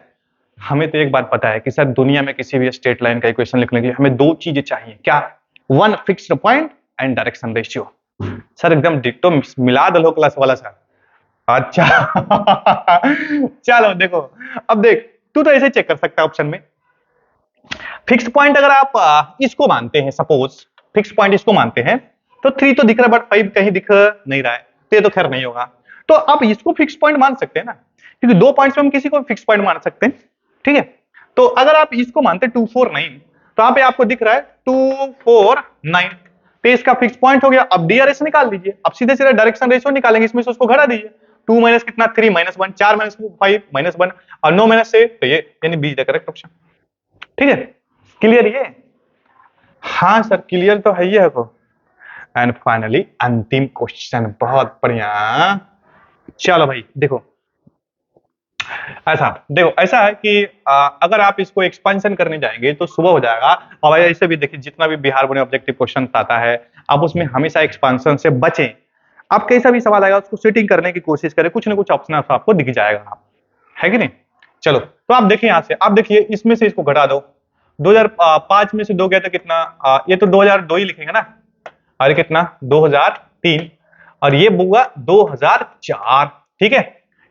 हमें तो एक बात पता है कि सर दुनिया में किसी भी स्ट्रेट लाइन का इक्वेशन लिखने के लिए हमें 2 चीजें चाहिए। क्या? One fixed point and direction ratio. Sir एकदम डिट्टो मिला दलो क्लास वाला सर। अच्छा चलो देखो, अब देख तू तो ऐसे चेक कर सकता है ऑप्शन में। फिक्स्ड पॉइंट अगर आप इसको मानते हैं, सपोज फिक्स्ड पॉइंट इसको मानते हैं, तो 3 तो दिख रहा है, बट 5 कहीं दिख नहीं रहा है, तो ये तो खैर नहीं होगा। तो आप इसको फिक्स्ड पॉइंट मान सकते हैं ना, क्योंकि 2 पॉइंट्स में हम किसी को फिक्स्ड पॉइंट मान सकते हैं। ठीक है, तो अगर आप इसको मानते हैं 2 4 9, तो यहाँ पे आपको दिख रहा है 2 4 9, तो इसका फिक्स्ड पॉइंट हो गया। अब डीआरएस निकाल लीजिए, अब सीधे सीधे डायरेक्शन रेशियो निकालेंगे, इसमें से उसको घटा दीजिए। 2 माइनस कितना? 3 माइनस 1, 4 माइनस 5 माइनस 1, और 9 माइनस से, तो ये यानी बी द करेक्ट ऑप्शन। ठीक है, क्लियर ये? हाँ सर क्लियर तो है ही है को। एंड फाइनली अंतिम क्वेश्चन, बहुत बढ़िया। चलो भाई देखो, ऐसा देखो, ऐसा है कि अगर आप इसको एक्सपेंशन करने जाएंगे तो सुबह हो जाएगा। और भाई ऐसे भी देखिए, जितना भी बिहार बोर्ड में ऑब्जेक्टिव क्वेश्चन आता है, आप उसमें हमेशा एक्सपेंशन से बचें। आप कैसा भी सवाल आएगा उसको सेटिंग करने की कोशिश करें, कुछ ना कुछ ऑप्शन आपको दिख जाएगा, है कि नहीं? चलो तो आप देखिए, यहाँ से आप देखिए, इसमें से इसको घटा दो। 2005 में से 2 गया तो कितना? ये तो 2002 ही लिखेंगे ना, और कितना? 2003, और ये बुआ 2004। ठीक है,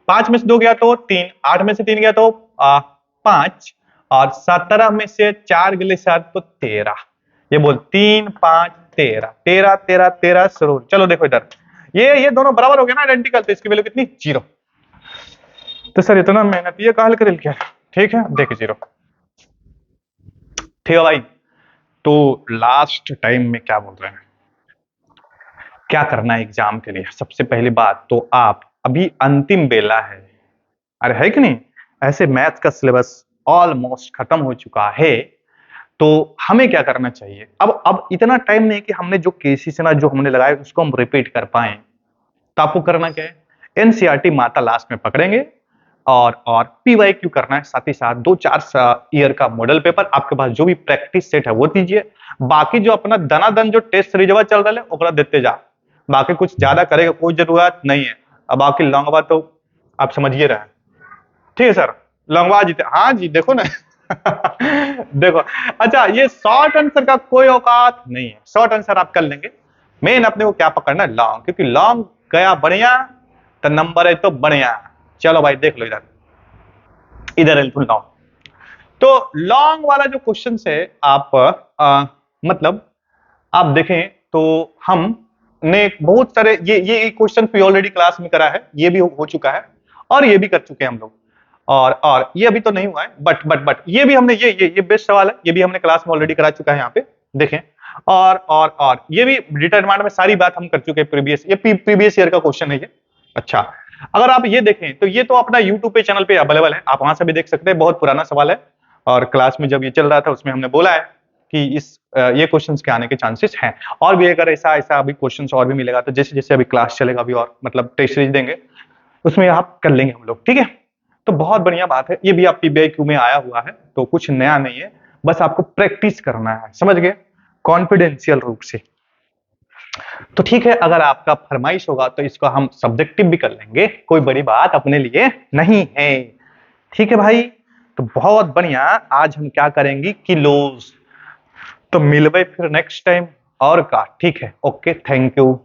5 में से 2 गया तो 3, 8 में से 3 गया तो 5, और 17 में से 4 गले 7 तो 13। ये बोल 3 5 13 13 13 13 शुरू। चलो देखो इधर, ये दोनों बराबर हो गया ना, आइडेंटिकल, तो इसकी वैल्यू कितनी? 0। तो सर इतना मेहनत ये काल कर क्या? ठीक है, देखिए 0। ठीक है भाई, तो लास्ट टाइम में क्या बोल रहे हैं, क्या करना है एग्जाम के लिए? सबसे पहली बात तो आप अभी अंतिम बेला है, अरे है कि नहीं? ऐसे मैथ्स का सिलेबस ऑलमोस्ट खत्म हो चुका है, तो हमें क्या करना चाहिए? अब इतना टाइम नहीं कि हमने जो केसेस ना जो हमने लगाए उसको हम रिपीट कर पाए। तो आपको करना क्या है? एनसीईआरटी माता लास्ट में पकड़ेंगे, और पीवाईक्यू करना है, साथ ही साथ 2-4 ईयर का मॉडल पेपर, आपके पास जो भी प्रैक्टिस सेट है वो दीजिए। बाकी जो अपना दनादन जो टेस्ट सीरीजवा चल रहा है ओकरा देते जा, बाकी कुछ ज्यादा करेगा कोई जरूरत नहीं है। अब बाकी लॉन्गवा तो आप समझिए रहे। ठीक है सर, लॉन्गवा जीते, हाँ जी देखो ना देखो, अच्छा ये शॉर्ट आंसर का कोई औकात नहीं है, शॉर्ट आंसर आप कर लेंगे। मेन अपने को क्या पकड़ना है? लॉन्ग, क्योंकि लॉन्ग गया बढ़िया तो नंबर है तो बढ़िया। चलो भाई देख लो इधर, इधर लॉन्ग, तो लॉन्ग वाला जो क्वेश्चन है आप मतलब आप देखें तो हमने बहुत सारे ये क्वेश्चन भी ऑलरेडी क्लास में करा है, ये भी हो चुका है, और ये भी कर चुके हैं हम लोग, और ये अभी तो नहीं हुआ है, बट ये भी हमने ये बेस्ट सवाल है, ये भी हमने क्लास में ऑलरेडी करा चुका है यहाँ पे देखें। और ये भी डिटरमाइंड में सारी बात हम कर चुके हैं, प्रीवियस ईयर का क्वेश्चन है ये। अच्छा, अगर आप ये देखें तो ये तो अपना यूट्यूब पे चैनल पे अवेलेबल है, आप वहां से भी देख सकते हैं, बहुत पुराना सवाल है। और क्लास में जब ये चल रहा था उसमें हमने बोला है कि ये क्वेश्चंस के आने के चांसेस हैं। और भी अगर ऐसा ऐसा अभी क्वेश्चंस और भी मिलेगा तो जैसे जैसे अभी क्लास चलेगा अभी और मतलब टेस्ट सीरीज देंगे उसमें आप कर लेंगे हम लोग, ठीक है। तो बहुत बढ़िया बात है, ये भी आप पीबीआईक्यू में आया हुआ है तो कुछ नया नहीं है, बस आपको प्रैक्टिस करना है, समझ गए, कॉन्फिडेंशियल रूप से। तो ठीक है, अगर आपका फरमाइश होगा तो इसको हम सब्जेक्टिव भी कर लेंगे, कोई बड़ी बात अपने लिए नहीं है, ठीक है भाई। तो बहुत बढ़िया, आज हम क्या करेंगे किलोज। तो मिलवे फिर नेक्स्ट टाइम और का, ठीक है, ओके, थैंक यू।